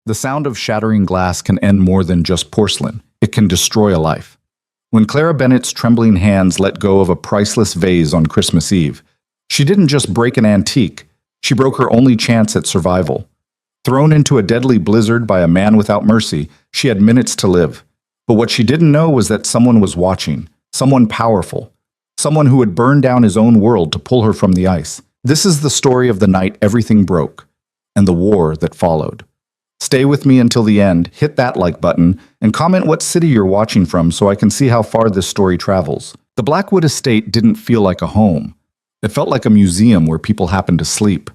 The sound of shattering glass can end more than just porcelain. It can destroy a life. When Clara Bennett's trembling hands let go of a priceless vase on Christmas Eve, she didn't just break an antique, she broke her only chance at survival. Thrown into a deadly blizzard by a man without mercy, she had minutes to live. But what she didn't know was that someone was watching, someone powerful, someone who would burn down his own world to pull her from the ice. This is the story of the night everything broke, and the war that followed. Stay with me until the end, hit that like button, and comment what city you're watching from so I can see how far this story travels. The Blackwood estate didn't feel like a home. It felt like a museum where people happened to sleep.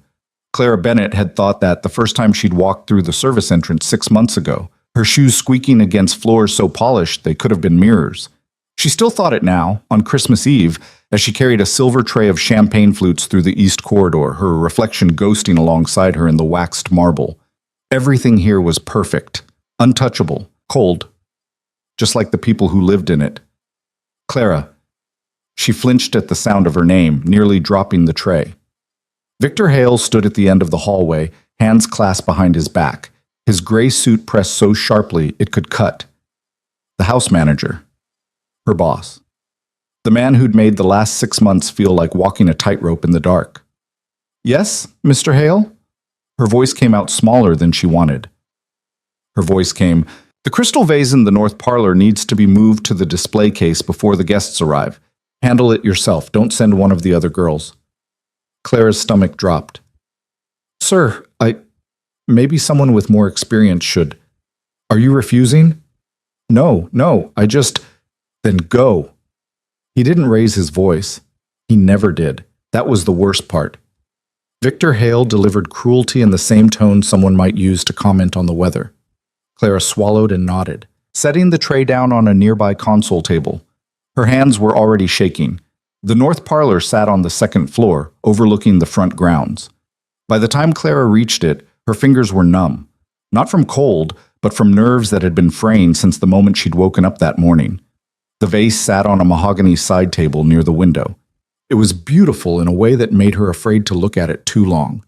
Clara Bennett had thought that the first time she'd walked through the service entrance 6 months ago, her shoes squeaking against floors so polished they could have been mirrors. She still thought it now, on Christmas Eve, as she carried a silver tray of champagne flutes through the east corridor, her reflection ghosting alongside her in the waxed marble. Everything here was perfect, untouchable, cold, just like the people who lived in it. Clara. She flinched at the sound of her name, nearly dropping the tray. Victor Hale stood at the end of the hallway, hands clasped behind his back, his gray suit pressed so sharply it could cut. The house manager. Her boss. The man who'd made the last 6 months feel like walking a tightrope in the dark. Yes, Mr. Hale? Her voice came out smaller than she wanted. Her voice came, "The crystal vase in the north parlor needs to be moved to the display case before the guests arrive. Handle it yourself. Don't send one of the other girls." Clara's stomach dropped. "Sir, maybe someone with more experience should. Are you refusing?" No, I just..." "Then go." He didn't raise his voice. He never did. That was the worst part. Victor Hale delivered cruelty in the same tone someone might use to comment on the weather. Clara swallowed and nodded, setting the tray down on a nearby console table. Her hands were already shaking. The north parlor sat on the second floor, overlooking the front grounds. By the time Clara reached it, her fingers were numb. Not from cold, but from nerves that had been fraying since the moment she'd woken up that morning. The vase sat on a mahogany side table near the window. It was beautiful in a way that made her afraid to look at it too long.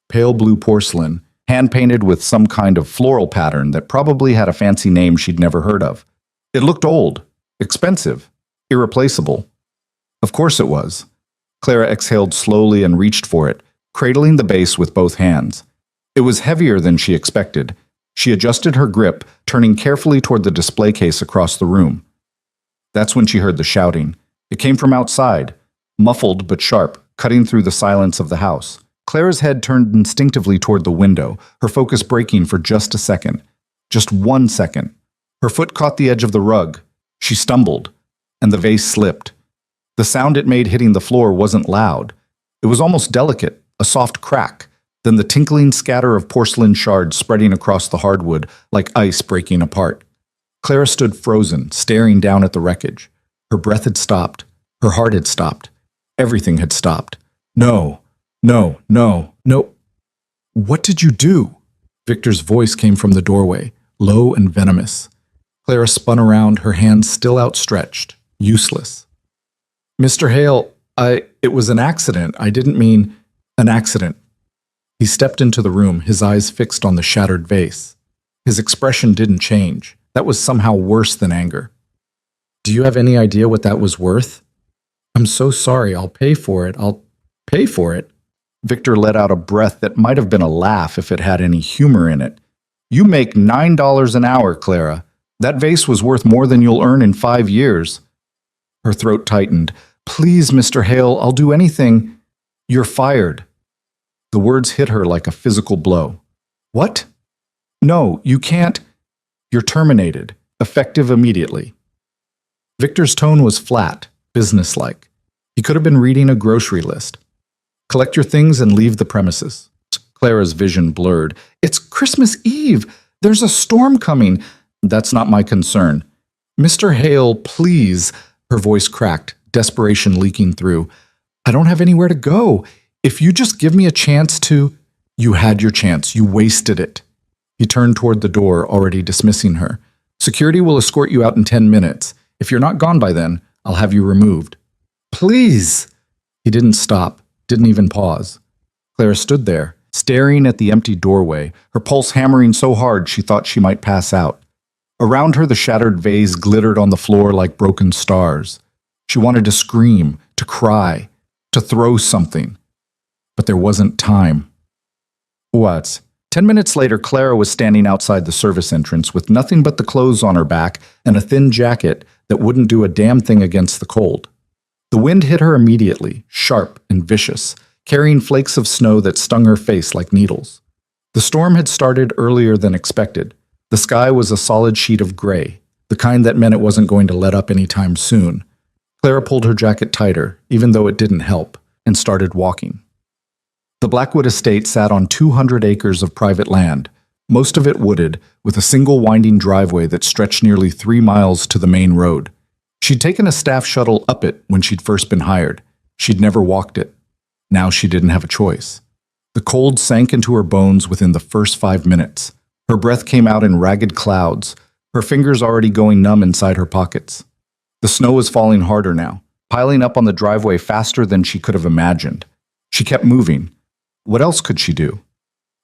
Pale blue porcelain, hand-painted with some kind of floral pattern that probably had a fancy name she'd never heard of. It looked old, expensive, irreplaceable. Of course it was. Clara exhaled slowly and reached for it, cradling the base with both hands. It was heavier than she expected. She adjusted her grip, turning carefully toward the display case across the room. That's when she heard the shouting. It came from outside, muffled but sharp, cutting through the silence of the house. Clara's head turned instinctively toward the window, her focus breaking for just a second. Just 1 second. Her foot caught the edge of the rug. She stumbled, and the vase slipped. The sound it made hitting the floor wasn't loud. It was almost delicate, a soft crack, then the tinkling scatter of porcelain shards spreading across the hardwood like ice breaking apart. Clara stood frozen, staring down at the wreckage. Her breath had stopped. Her heart had stopped. Everything had stopped. No. What did you do? Victor's voice came from the doorway, low and venomous. Clara spun around, her hands still outstretched, useless. Mr. Hale, it was an accident. I didn't mean an accident. He stepped into the room, his eyes fixed on the shattered vase. His expression didn't change. That was somehow worse than anger. Do you have any idea what that was worth? I'm so sorry. I'll pay for it. I'll pay for it. Victor let out a breath that might have been a laugh if it had any humor in it. You make $9 an hour, Clara. That vase was worth more than you'll earn in 5 years. Her throat tightened. Please, Mr. Hale, I'll do anything. You're fired. The words hit her like a physical blow. What? No, you can't. You're terminated, effective immediately. Victor's tone was flat, businesslike. He could have been reading a grocery list. Collect your things and leave the premises. Clara's vision blurred. It's Christmas Eve. There's a storm coming. That's not my concern. Mr. Hale, please. Her voice cracked, desperation leaking through. I don't have anywhere to go. If you just give me a chance to... You had your chance. You wasted it. He turned toward the door, already dismissing her. Security will escort you out in 10 minutes. If you're not gone by then, I'll have you removed. Please! He didn't stop, didn't even pause. Clara stood there, staring at the empty doorway, her pulse hammering so hard she thought she might pass out. Around her, the shattered vase glittered on the floor like broken stars. She wanted to scream, to cry, to throw something. But there wasn't time. What? 10 minutes later, Clara was standing outside the service entrance with nothing but the clothes on her back and a thin jacket that wouldn't do a damn thing against the cold. The wind hit her immediately, sharp and vicious, carrying flakes of snow that stung her face like needles. The storm had started earlier than expected. The sky was a solid sheet of gray, the kind that meant it wasn't going to let up anytime soon. Clara pulled her jacket tighter, even though it didn't help, and started walking. The Blackwood estate sat on 200 acres of private land, most of it wooded, with a single winding driveway that stretched nearly 3 miles to the main road. She'd taken a staff shuttle up it when she'd first been hired. She'd never walked it. Now she didn't have a choice. The cold sank into her bones within the first 5 minutes. Her breath came out in ragged clouds, her fingers already going numb inside her pockets. The snow was falling harder now, piling up on the driveway faster than she could have imagined. She kept moving. What else could she do?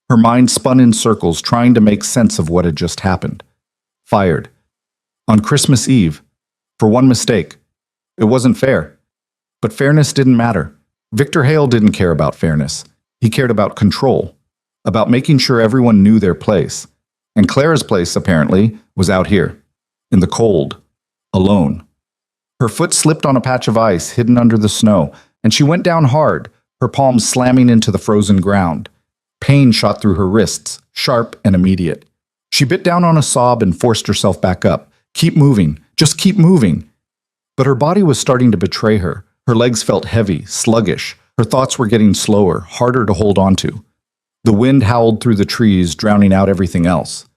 Her mind spun in circles, trying to make sense of what had just happened. Fired. On Christmas Eve. For one mistake. It wasn't fair. But fairness didn't matter. Victor Hale didn't care about fairness. He cared about control. About making sure everyone knew their place. And Clara's place, apparently, was out here. In the cold. Alone. Her foot slipped on a patch of ice hidden under the snow, and she went down hard, her palms slamming into the frozen ground. Pain shot through her wrists, sharp and immediate. She bit down on a sob and forced herself back up. Keep moving. Just keep moving. But her body was starting to betray her. Her legs felt heavy, sluggish. Her thoughts were getting slower, harder to hold on to. The wind howled through the trees, drowning out everything else.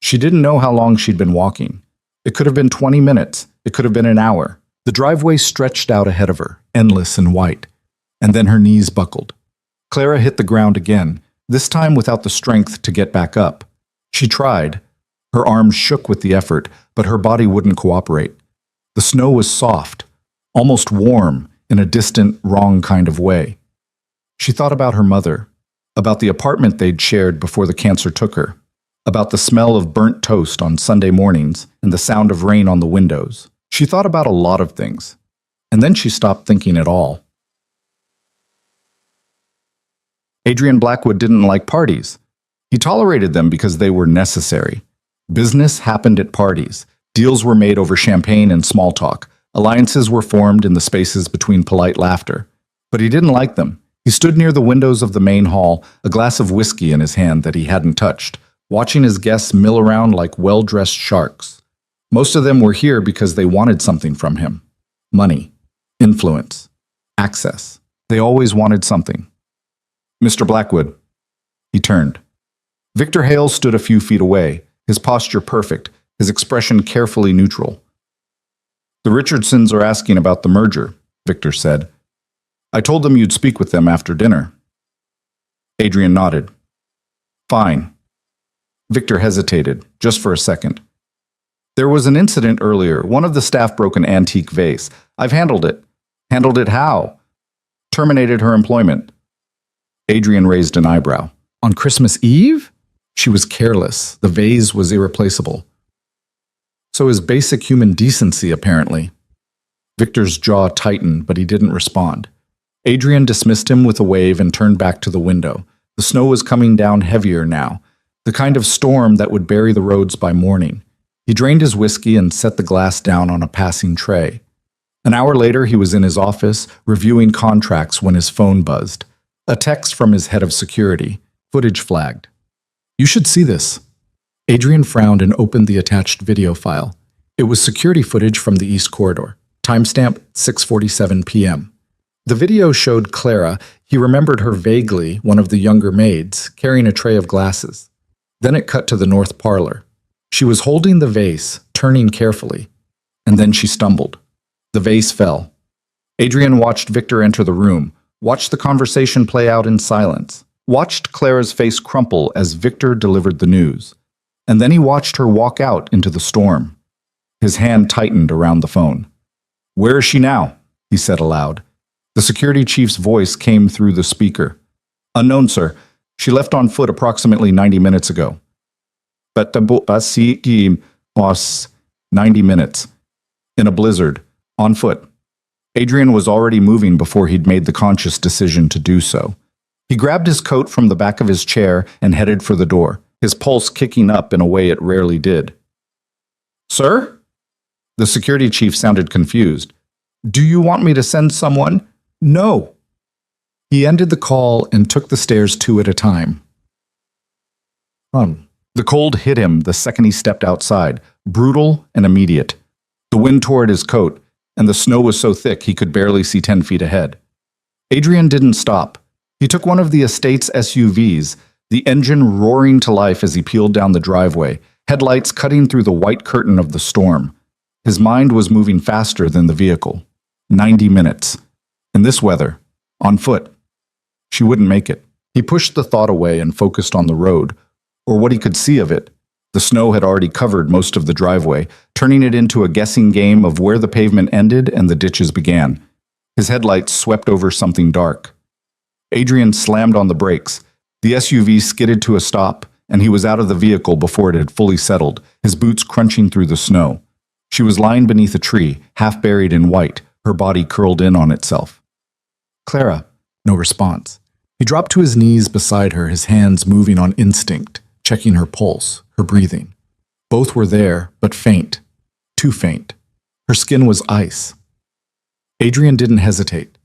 She didn't know how long she'd been walking. It could have been 20 minutes. It could have been an hour. The driveway stretched out ahead of her, endless and white. And then her knees buckled. Clara hit the ground again, this time without the strength to get back up. She tried. Her arms shook with the effort, but her body wouldn't cooperate. The snow was soft, almost warm, in a distant, wrong kind of way. She thought about her mother, about the apartment they'd shared before the cancer took her, about the smell of burnt toast on Sunday mornings and the sound of rain on the windows. She thought about a lot of things, and then she stopped thinking at all. Adrian Blackwood didn't like parties. He tolerated them because they were necessary. Business happened at parties. Deals were made over champagne and small talk. Alliances were formed in the spaces between polite laughter. But he didn't like them. He stood near the windows of the main hall, a glass of whiskey in his hand that he hadn't touched, watching his guests mill around like well-dressed sharks. Most of them were here because they wanted something from him. Money, influence, access. They always wanted something. Mr. Blackwood. He turned. Victor Hale stood a few feet away, his posture perfect, his expression carefully neutral. The Richardsons are asking about the merger, Victor said. I told them you'd speak with them after dinner. Adrian nodded. Fine. Victor hesitated, just for a second. There was an incident earlier. One of the staff broke an antique vase. I've handled it. Handled it how? Terminated her employment. Adrian raised an eyebrow. On Christmas Eve? She was careless. The vase was irreplaceable. So is basic human decency, apparently. Victor's jaw tightened, but he didn't respond. Adrian dismissed him with a wave and turned back to the window. The snow was coming down heavier now, the kind of storm that would bury the roads by morning. He drained his whiskey and set the glass down on a passing tray. An hour later, he was in his office, reviewing contracts when his phone buzzed. A text from his head of security. Footage flagged. You should see this. Adrian frowned and opened the attached video file. It was security footage from the East Corridor. Timestamp 6:47 p.m. The video showed Clara, he remembered her vaguely, one of the younger maids, carrying a tray of glasses. Then it cut to the north parlor. She was holding the vase, turning carefully. And then she stumbled. The vase fell. Adrian watched Victor enter the room, watched the conversation play out in silence, watched Clara's face crumple as Victor delivered the news. And then he watched her walk out into the storm. His hand tightened around the phone. Where is she now? He said aloud. The security chief's voice came through the speaker. Unknown, sir. She left on foot approximately 90 minutes ago. But 90 minutes. In a blizzard. On foot. Adrian was already moving before he'd made the conscious decision to do so. He grabbed his coat from the back of his chair and headed for the door, his pulse kicking up in a way it rarely did. Sir? The security chief sounded confused. Do you want me to send someone? No. He ended the call and took the stairs 2 at a time. The cold hit him the second he stepped outside, brutal and immediate. The wind tore at his coat, and the snow was so thick he could barely see 10 feet ahead. Adrian didn't stop. He took one of the estate's SUVs, the engine roaring to life as he peeled down the driveway, headlights cutting through the white curtain of the storm. His mind was moving faster than the vehicle. 90 minutes. In this weather. On foot. She wouldn't make it. He pushed the thought away and focused on the road, or what he could see of it. The snow had already covered most of the driveway, turning it into a guessing game of where the pavement ended and the ditches began. His headlights swept over something dark. Adrian slammed on the brakes. The SUV skidded to a stop, and he was out of the vehicle before it had fully settled, his boots crunching through the snow. She was lying beneath a tree, half buried in white, her body curled in on itself. Clara. No response. He dropped to his knees beside her, his hands moving on instinct, checking her pulse, her breathing. Both were there, but faint. Too faint. Her skin was ice. Adrian didn't hesitate.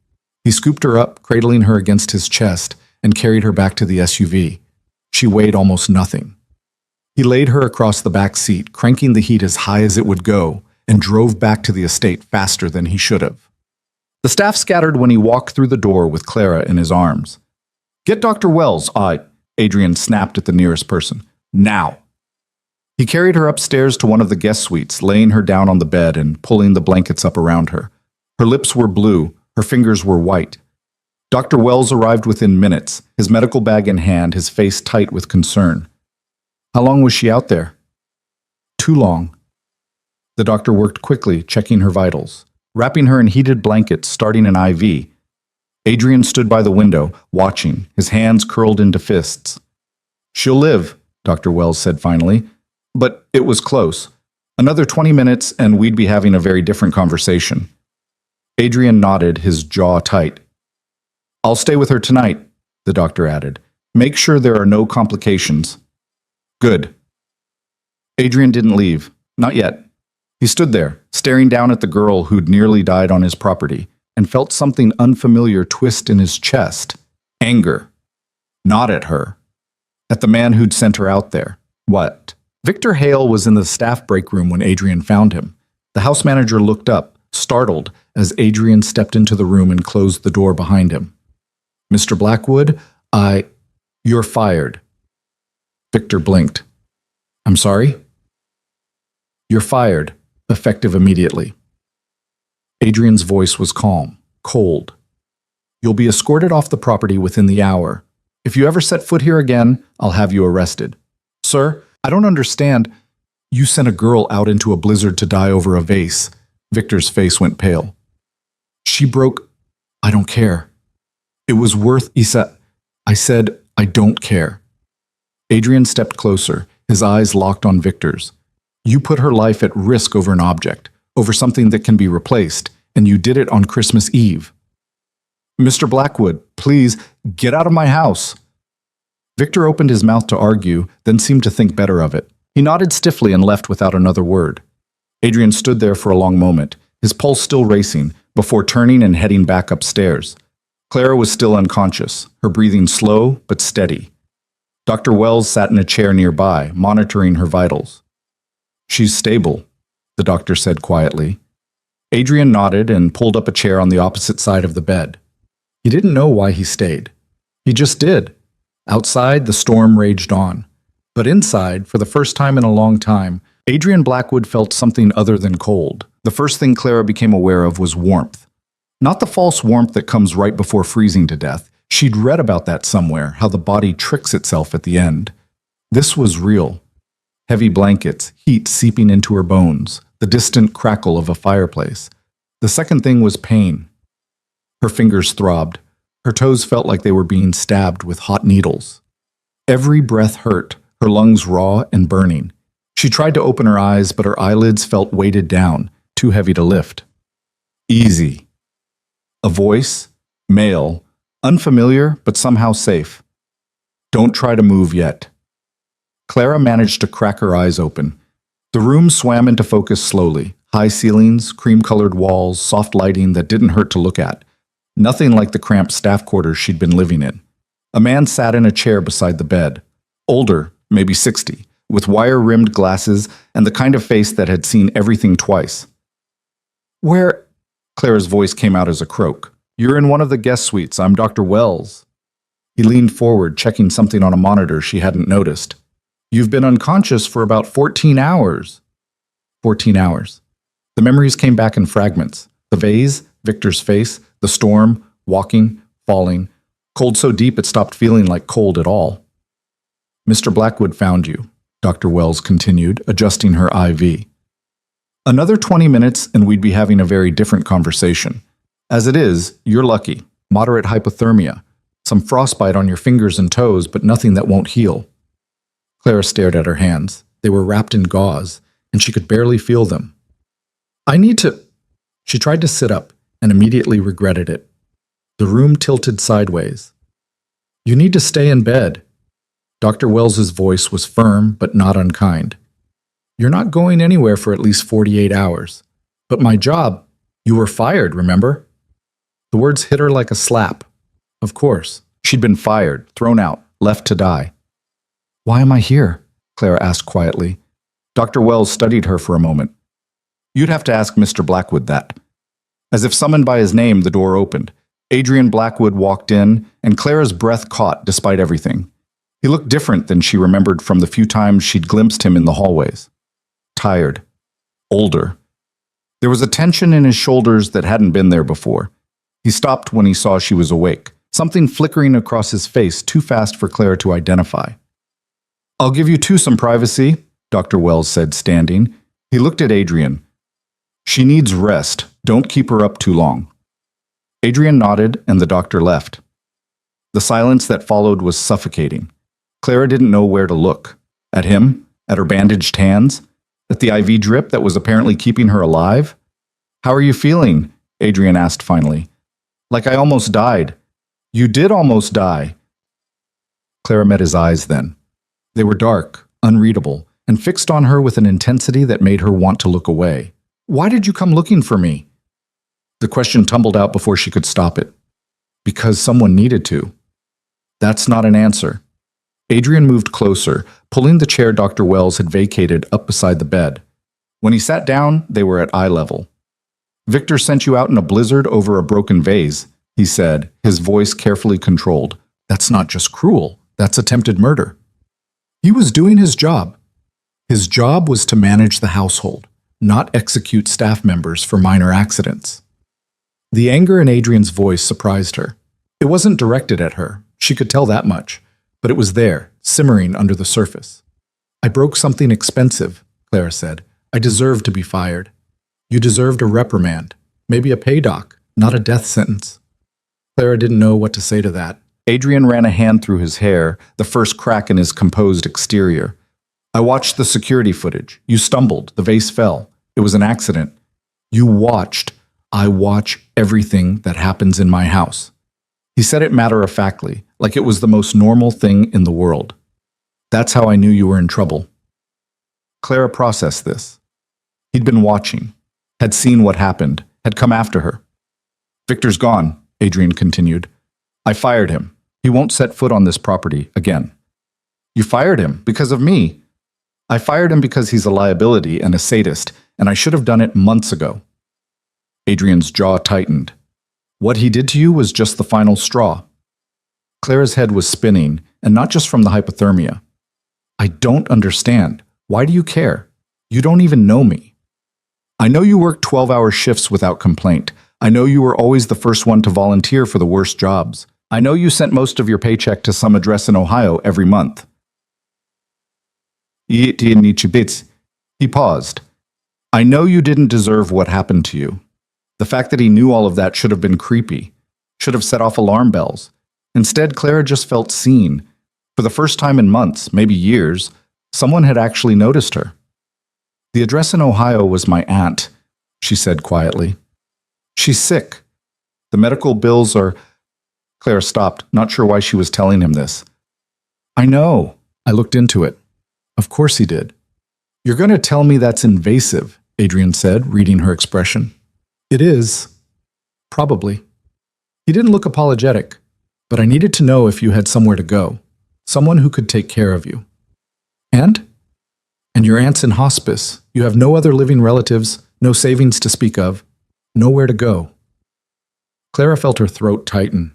He scooped her up, cradling her against his chest, and carried her back to the SUV. She weighed almost nothing. He laid her across the back seat, cranking the heat as high as it would go, and drove back to the estate faster than he should have. The staff scattered when he walked through the door with Clara in his arms. Get Dr. Wells, Adrian snapped at the nearest person. Now. He carried her upstairs to one of the guest suites, laying her down on the bed and pulling the blankets up around her. Her lips were blue, her fingers were white. Dr. Wells arrived within minutes, his medical bag in hand, his face tight with concern. How long was she out there? Too long. The doctor worked quickly, checking her vitals, wrapping her in heated blankets, starting an IV. Adrian stood by the window, watching, his hands curled into fists. She'll live, Dr. Wells said finally, but it was close. Another 20 minutes and we'd be having a very different conversation. Adrian nodded, his jaw tight. I'll stay with her tonight, the doctor added. Make sure there are no complications. Good. Adrian didn't leave. Not yet. He stood there, staring down at the girl who'd nearly died on his property, and felt something unfamiliar twist in his chest. Anger. Not at her. At the man who'd sent her out there. What? Victor Hale was in the staff break room when Adrian found him. The house manager looked up, startled, as Adrian stepped into the room and closed the door behind him. Mr. Blackwood, You're fired. Victor blinked. I'm sorry? You're fired, effective immediately. Adrian's voice was calm, cold. You'll be escorted off the property within the hour. If you ever set foot here again, I'll have you arrested. Sir, I don't understand. You sent a girl out into a blizzard to die over a vase. Victor's face went pale. She broke. I don't care. It was worth Isa. I said, I don't care. Adrian stepped closer, his eyes locked on Victor's. You put her life at risk over an object, over something that can be replaced, and you did it on Christmas Eve. Mr. Blackwood, please, get out of my house. Victor opened his mouth to argue, then seemed to think better of it. He nodded stiffly and left without another word. Adrian stood there for a long moment, his pulse still racing, before turning and heading back upstairs. Clara was still unconscious, her breathing slow but steady. Dr. Wells sat in a chair nearby, monitoring her vitals. She's stable, the doctor said quietly. Adrian nodded and pulled up a chair on the opposite side of the bed. He didn't know why he stayed. He just did. Outside, the storm raged on. But inside, for the first time in a long time, Adrian Blackwood felt something other than cold. The first thing Clara became aware of was warmth. Not the false warmth that comes right before freezing to death. She'd read about that somewhere, how the body tricks itself at the end. This was real. Heavy blankets, heat seeping into her bones, the distant crackle of a fireplace. The second thing was pain. Her fingers throbbed. Her toes felt like they were being stabbed with hot needles. Every breath hurt, her lungs raw and burning. She tried to open her eyes, but her eyelids felt weighted down, too heavy to lift. Easy. A voice, male, unfamiliar but somehow safe. Don't try to move yet. Clara managed to crack her eyes open. The room swam into focus slowly. High ceilings, cream-colored walls, soft lighting that didn't hurt to look at. Nothing like the cramped staff quarters she'd been living in. A man sat in a chair beside the bed. Older, maybe 60, with wire-rimmed glasses and the kind of face that had seen everything twice. Where? Clara's voice came out as a croak. You're in one of the guest suites. I'm Dr. Wells. He leaned forward, checking something on a monitor she hadn't noticed. You've been unconscious for about 14 hours. 14 hours. The memories came back in fragments. The vase, Victor's face, the storm, walking, falling. Cold so deep it stopped feeling like cold at all. Mr. Blackwood found you, Dr. Wells continued, adjusting her IV. Another 20 minutes and we'd be having a very different conversation. As it is, you're lucky. Moderate hypothermia. Some frostbite on your fingers and toes, but nothing that won't heal. Clara stared at her hands. They were wrapped in gauze, and she could barely feel them. I need to... She tried to sit up and immediately regretted it. The room tilted sideways. You need to stay in bed. Dr. Wells's voice was firm but not unkind. You're not going anywhere for at least 48 hours. But my job... You were fired, remember? The words hit her like a slap. Of course. She'd been fired, thrown out, left to die. Why am I here? Clara asked quietly. Dr. Wells studied her for a moment. You'd have to ask Mr. Blackwood that. As if summoned by his name, the door opened. Adrian Blackwood walked in, and Clara's breath caught despite everything. He looked different than she remembered from the few times she'd glimpsed him in the hallways. Tired. Older. There was a tension in his shoulders that hadn't been there before. He stopped when he saw she was awake, something flickering across his face too fast for Clara to identify. I'll give you two some privacy, Dr. Wells said, standing. He looked at Adrian. She needs rest. Don't keep her up too long. Adrian nodded, and the doctor left. The silence that followed was suffocating. Clara didn't know where to look. At him? At her bandaged hands? At the IV drip that was apparently keeping her alive? How are you feeling? Adrian asked finally. Like I almost died. You did almost die. Clara met his eyes then. They were dark, unreadable, and fixed on her with an intensity that made her want to look away. Why did you come looking for me? The question tumbled out before she could stop it. Because someone needed to. That's not an answer. Adrian moved closer, pulling the chair Dr. Wells had vacated up beside the bed. When he sat down, they were at eye level. Victor sent you out in a blizzard over a broken vase, he said, his voice carefully controlled. That's not just cruel, that's attempted murder. He was doing his job. His job was to manage the household, not execute staff members for minor accidents. The anger in Adrian's voice surprised her. It wasn't directed at her, she could tell that much, but it was there, simmering under the surface. I broke something expensive, Clara said. I deserved to be fired. You deserved a reprimand, maybe a pay doc, not a death sentence. Clara didn't know what to say to that. Adrian ran a hand through his hair, the first crack in his composed exterior. I watched the security footage. You stumbled. The vase fell. It was an accident. You watched. I watch everything that happens in my house. He said it matter-of-factly, like it was the most normal thing in the world. That's how I knew you were in trouble. Clara processed this. He'd been watching, had seen what happened, had come after her. Victor's gone, Adrian continued. I fired him. He won't set foot on this property again. You fired him because of me. I fired him because he's a liability and a sadist, and I should have done it months ago. Adrian's jaw tightened. What he did to you was just the final straw. Clara's head was spinning, and not just from the hypothermia. I don't understand. Why do you care? You don't even know me. I know you work 12-hour shifts without complaint. I know you were always the first one to volunteer for the worst jobs. I know you sent most of your paycheck to some address in Ohio every month. He paused. I know you didn't deserve what happened to you. The fact that he knew all of that should have been creepy, should have set off alarm bells. Instead, Clara just felt seen. For the first time in months, maybe years, someone had actually noticed her. "The address in Ohio was my aunt," she said quietly. "She's sick. The medical bills are—" Clara stopped, not sure why she was telling him this. "I know. I looked into it." Of course he did. "You're going to tell me that's invasive," Adrian said, reading her expression. "It is. Probably." He didn't look apologetic, but I needed to know if you had somewhere to go, someone who could take care of you. And? And your aunt's in hospice. You have no other living relatives, no savings to speak of, nowhere to go. Clara felt her throat tighten.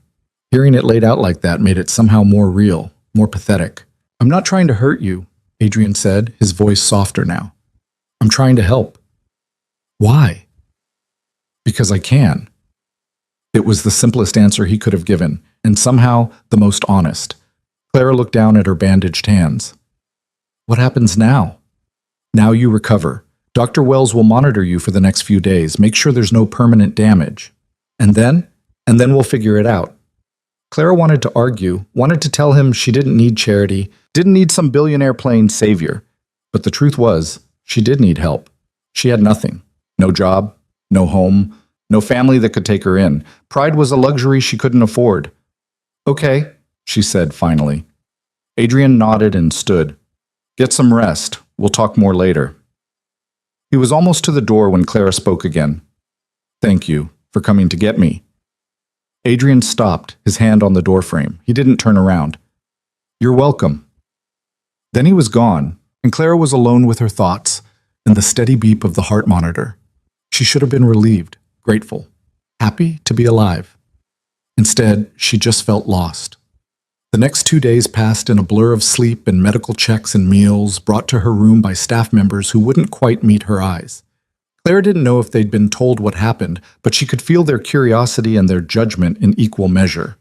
Hearing it laid out like that made it somehow more real, more pathetic. "I'm not trying to hurt you," Adrian said, his voice softer now. "I'm trying to help." "Why?" "Because I can." It was the simplest answer he could have given, and somehow the most honest. Clara looked down at her bandaged hands. "What happens now?" "Now you recover. Dr. Wells will monitor you for the next few days, make sure there's no permanent damage. And then we'll figure it out." Clara wanted to argue, wanted to tell him she didn't need charity, didn't need some billionaire playing savior. But the truth was, she did need help. She had nothing. No job, no home, no family that could take her in. Pride was a luxury she couldn't afford. "Okay," she said finally. Adrian nodded and stood. "Get some rest. We'll talk more later." He was almost to the door when Clara spoke again. "Thank you for coming to get me." Adrian stopped, his hand on the doorframe. He didn't turn around. "You're welcome." Then he was gone, and Clara was alone with her thoughts and the steady beep of the heart monitor. She should have been relieved, grateful, happy to be alive. Instead, she just felt lost. The next 2 days passed in a blur of sleep and medical checks and meals brought to her room by staff members who wouldn't quite meet her eyes. Clara didn't know if they'd been told what happened, but she could feel their curiosity and their judgment in equal measure.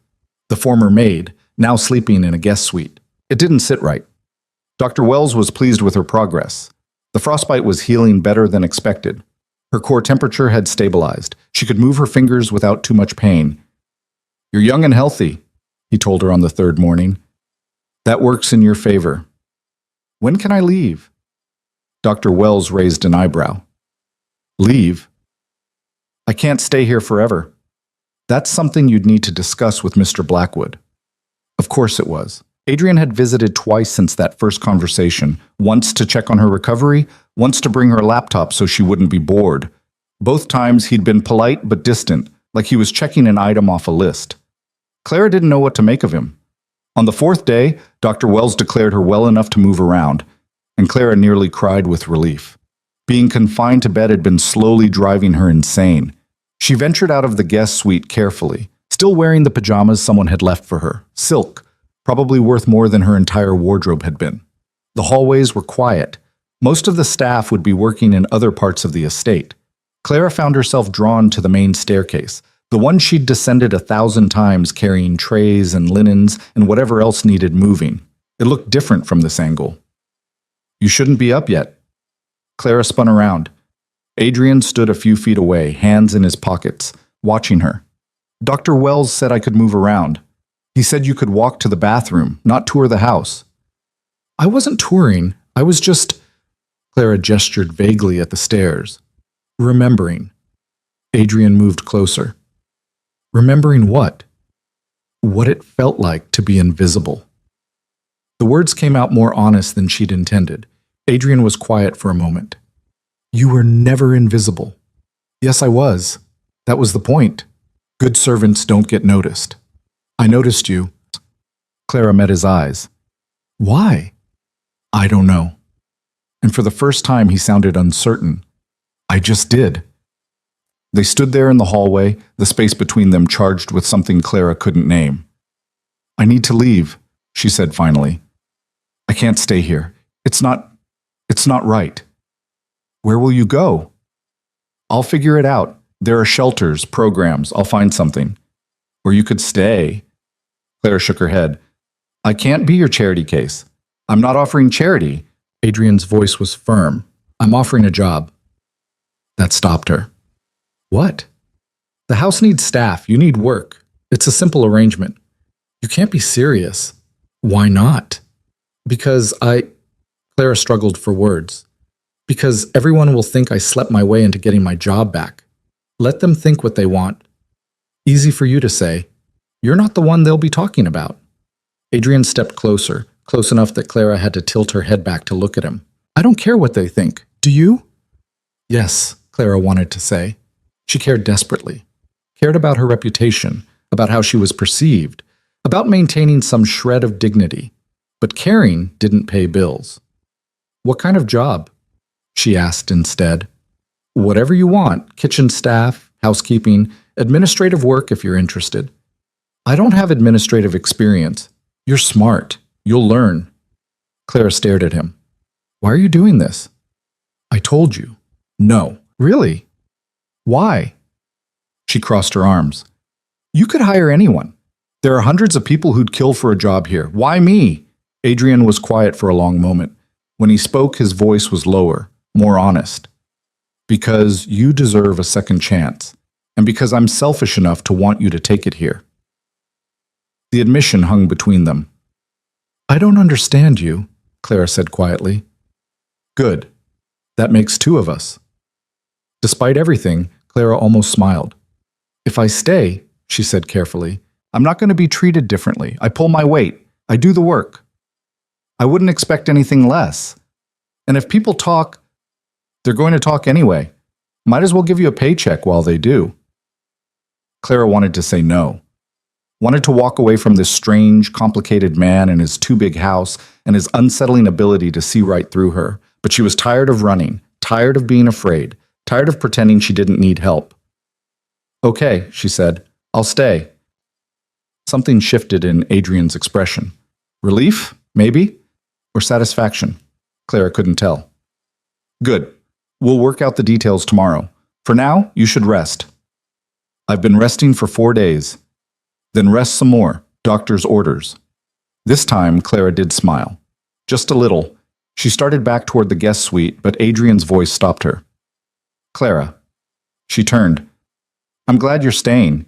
The former maid, now sleeping in a guest suite. It didn't sit right. Dr. Wells was pleased with her progress. The frostbite was healing better than expected. Her core temperature had stabilized. She could move her fingers without too much pain. "You're young and healthy," he told her on the third morning. "That works in your favor." "When can I leave?" Dr. Wells raised an eyebrow. "Leave? I can't stay here forever." "That's something you'd need to discuss with Mr. Blackwood." Of course it was. Adrian had visited twice since that first conversation, once to check on her recovery, once to bring her laptop so she wouldn't be bored. Both times he'd been polite but distant, like he was checking an item off a list. Clara didn't know what to make of him. On the fourth day, Dr. Wells declared her well enough to move around, and Clara nearly cried with relief. Being confined to bed had been slowly driving her insane. She ventured out of the guest suite carefully, still wearing the pajamas someone had left for her, silk, probably worth more than her entire wardrobe had been. The hallways were quiet. Most of the staff would be working in other parts of the estate. Clara found herself drawn to the main staircase, the one she'd descended 1,000 times carrying trays and linens and whatever else needed moving. It looked different from this angle. "You shouldn't be up yet." Clara spun around. Adrian stood a few feet away, hands in his pockets, watching her. "Dr. Wells said I could move around. He said you could walk to the bathroom, not tour the house." "I wasn't touring. I was just—" Clara gestured vaguely at the stairs. "Remembering." Adrian moved closer. "Remembering what?" "What it felt like to be invisible." The words came out more honest than she'd intended. Adrian was quiet for a moment. "You were never invisible." "Yes, I was. That was the point. Good servants don't get noticed." "I noticed you." Clara met his eyes. "Why?" "I don't know." And for the first time he sounded uncertain. "I just did." They stood there in the hallway, the space between them charged with something Clara couldn't name. "I need to leave," she said finally. "I can't stay here. It's not right." "Where will you go?" "I'll figure it out. There are shelters, programs. I'll find something." "Or you could stay." Clara shook her head. "I can't be your charity case. I'm not offering charity." Adrian's voice was firm. "I'm offering a job." That stopped her. "What?" "The house needs staff. You need work. It's a simple arrangement." "You can't be serious." Why not? Because Clara struggled for words. Because everyone will think I slept my way into getting my job back. Let them think what they want. Easy for you to say. You're not the one they'll be talking about. Adrian stepped closer, close enough that Clara had to tilt her head back to look at him. I don't care what they think. Do you? Yes, Clara wanted to say. She cared desperately. Cared about her reputation, about how she was perceived, about maintaining some shred of dignity. But caring didn't pay bills. What kind of job? She asked instead. Whatever you want, kitchen staff, housekeeping, administrative work if you're interested. I don't have administrative experience. You're smart. You'll learn. Clara stared at him. Why are you doing this? I told you. No. Really? Why? She crossed her arms. You could hire anyone. There are hundreds of people who'd kill for a job here. Why me? Adrian was quiet for a long moment. When he spoke, his voice was lower, more honest. Because you deserve a second chance, and because I'm selfish enough to want you to take it here. The admission hung between them. I don't understand you, Clara said quietly. Good. That makes two of us. Despite everything, Clara almost smiled. If I stay, she said carefully, I'm not going to be treated differently. I pull my weight. I do the work. I wouldn't expect anything less. And if people talk, they're going to talk anyway. Might as well give you a paycheck while they do. Clara wanted to say no. Wanted to walk away from this strange, complicated man and his too big house and his unsettling ability to see right through her. But she was tired of running, tired of being afraid, tired of pretending she didn't need help. Okay, she said. I'll stay. Something shifted in Adrian's expression. Relief, maybe? Or satisfaction? Clara couldn't tell. Good. We'll work out the details tomorrow. For now, you should rest. I've been resting for 4 days. Then rest some more. Doctor's orders. This time, Clara did smile. Just a little. She started back toward the guest suite, but Adrian's voice stopped her. Clara. She turned. I'm glad you're staying.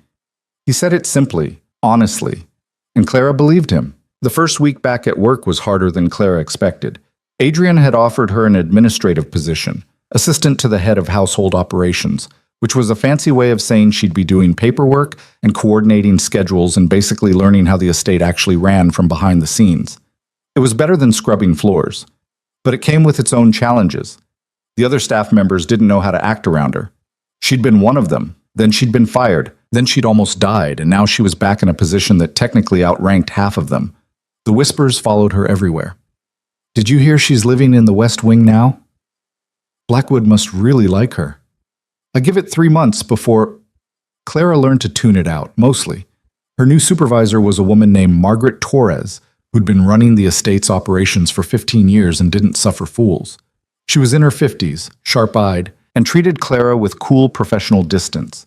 He said it simply, honestly, and Clara believed him. The first week back at work was harder than Clara expected. Adrian had offered her an administrative position, assistant to the head of household operations, which was a fancy way of saying she'd be doing paperwork and coordinating schedules and basically learning how the estate actually ran from behind the scenes. It was better than scrubbing floors, but it came with its own challenges. The other staff members didn't know how to act around her. She'd been one of them, then she'd been fired, then she'd almost died, and now she was back in a position that technically outranked half of them. The whispers followed her everywhere. Did you hear she's living in the West Wing now? Blackwood must really like her. I give it 3 months before... Clara learned to tune it out, mostly. Her new supervisor was a woman named Margaret Torres, who'd been running the estate's operations for 15 years and didn't suffer fools. She was in her 50s, sharp-eyed, and treated Clara with cool professional distance.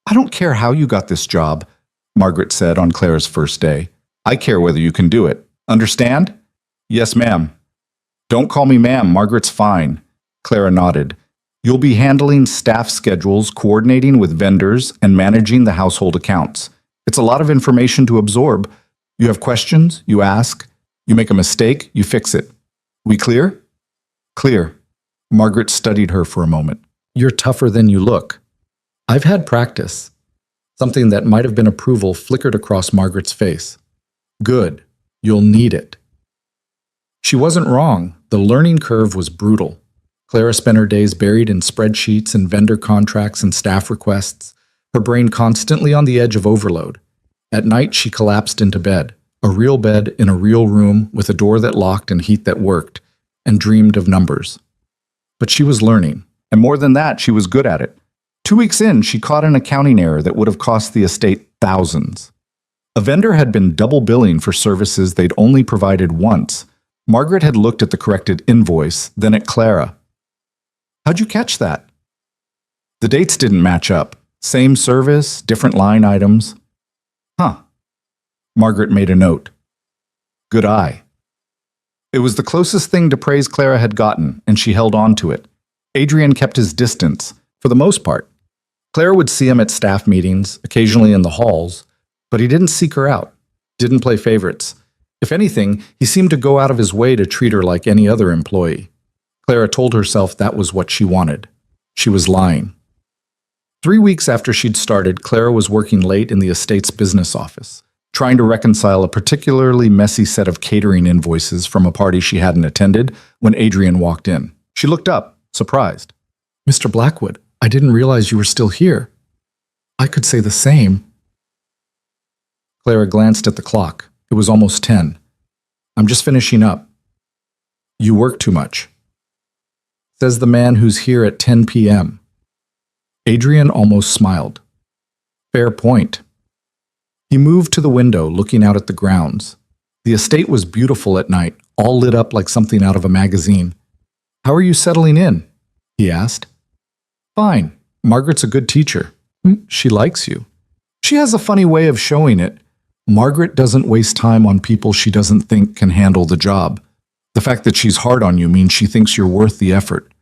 I don't care how you got this job, Margaret said on Clara's first day. I care whether you can do it. Understand? Yes, ma'am. Don't call me ma'am, Margaret's fine. Clara nodded. You'll be handling staff schedules, coordinating with vendors, and managing the household accounts. It's a lot of information to absorb. You have questions, you ask. You make a mistake, you fix it. We clear? Clear. Margaret studied her for a moment. You're tougher than you look. I've had practice. Something that might have been approval flickered across Margaret's face. Good. You'll need it. She wasn't wrong. The learning curve was brutal. Clara spent her days buried in spreadsheets and vendor contracts and staff requests, her brain constantly on the edge of overload. At night, she collapsed into bed, a real bed in a real room with a door that locked and heat that worked, and dreamed of numbers. But she was learning, and more than that, she was good at it. 2 weeks in, she caught an accounting error that would have cost the estate thousands. A vendor had been double billing for services they'd only provided once. Margaret had looked at the corrected invoice, then at Clara. How'd you catch that? The dates didn't match up. Same service, different line items. Huh. Margaret made a note. Good eye. It was the closest thing to praise Clara had gotten, and she held on to it. Adrian kept his distance, for the most part. Clara would see him at staff meetings, occasionally in the halls, but he didn't seek her out, didn't play favorites. If anything, he seemed to go out of his way to treat her like any other employee. Clara told herself that was what she wanted. She was lying. 3 weeks after she'd started, Clara was working late in the estate's business office, trying to reconcile a particularly messy set of catering invoices from a party she hadn't attended when Adrian walked in. She looked up, surprised. "Mr. Blackwood, I didn't realize you were still here." "I could say the same." Clara glanced at the clock. It was almost 10. "I'm just finishing up." "You work too much," says the man who's here at 10 p.m. Adrian almost smiled. Fair point. He moved to the window, looking out at the grounds. The estate was beautiful at night, all lit up like something out of a magazine. "How are you settling in?" he asked. "Fine. Margaret's a good teacher. She likes you. She has a funny way of showing it. Margaret doesn't waste time on people she doesn't think can handle the job. The fact that she's hard on you means she thinks you're worth the effort."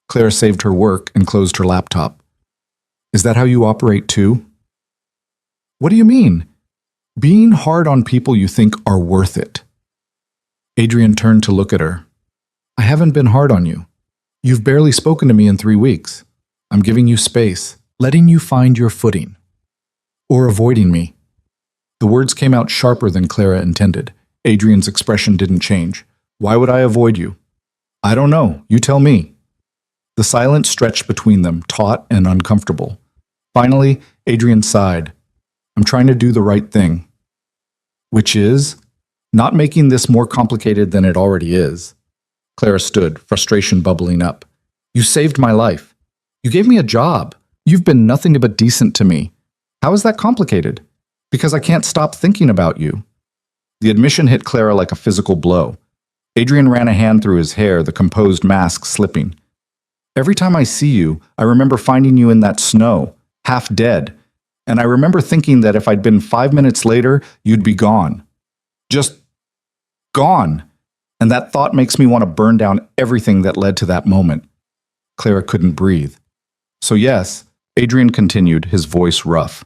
Claire saved her work and closed her laptop. "Is that how you operate too?" "What do you mean?" "Being hard on people you think are worth it." Adrian turned to look at her. "I haven't been hard on you. You've barely spoken to me in 3 weeks. I'm giving you space, letting you find your footing. Or avoiding me." The words came out sharper than Clara intended. Adrian's expression didn't change. "Why would I avoid you?" "I don't know. You tell me." The silence stretched between them, taut and uncomfortable. Finally, Adrian sighed. "I'm trying to do the right thing." "Which is?" "Not making this more complicated than it already is." Clara stood, frustration bubbling up. "You saved my life. You gave me a job. You've been nothing but decent to me. How is that complicated?" "Because I can't stop thinking about you." The admission hit Clara like a physical blow. Adrian ran a hand through his hair, the composed mask slipping. "Every time I see you, I remember finding you in that snow, half dead. And I remember thinking that if I'd been 5 minutes later, you'd be gone. Just gone. And that thought makes me want to burn down everything that led to that moment." Clara couldn't breathe. "So yes," Adrian continued, his voice rough,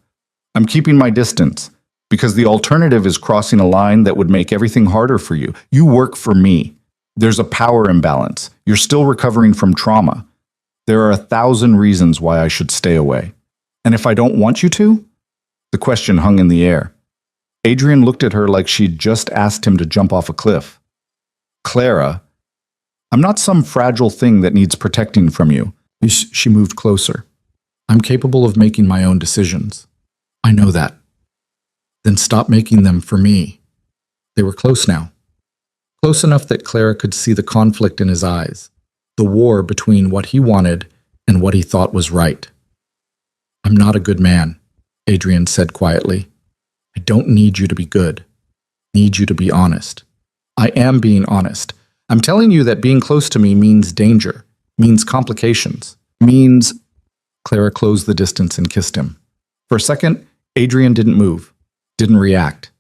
"I'm keeping my distance, because the alternative is crossing a line that would make everything harder for you. You work for me. There's a power imbalance. You're still recovering from trauma. There are 1,000 reasons why I should stay away. And if I don't want you to?" The question hung in the air. Adrian looked at her like she'd just asked him to jump off a cliff. "Clara, I'm not some fragile thing that needs protecting from you." She moved closer. "I'm capable of making my own decisions." "I know that." "Then stop making them for me." They were close now. Close enough that Clara could see the conflict in his eyes, the war between what he wanted and what he thought was right. "I'm not a good man," Adrian said quietly. "I don't need you to be good. I need you to be honest." "I am being honest. I'm telling you that being close to me means danger, means complications, means—" Clara closed the distance and kissed him. For a second, Adrian didn't move, didn't react.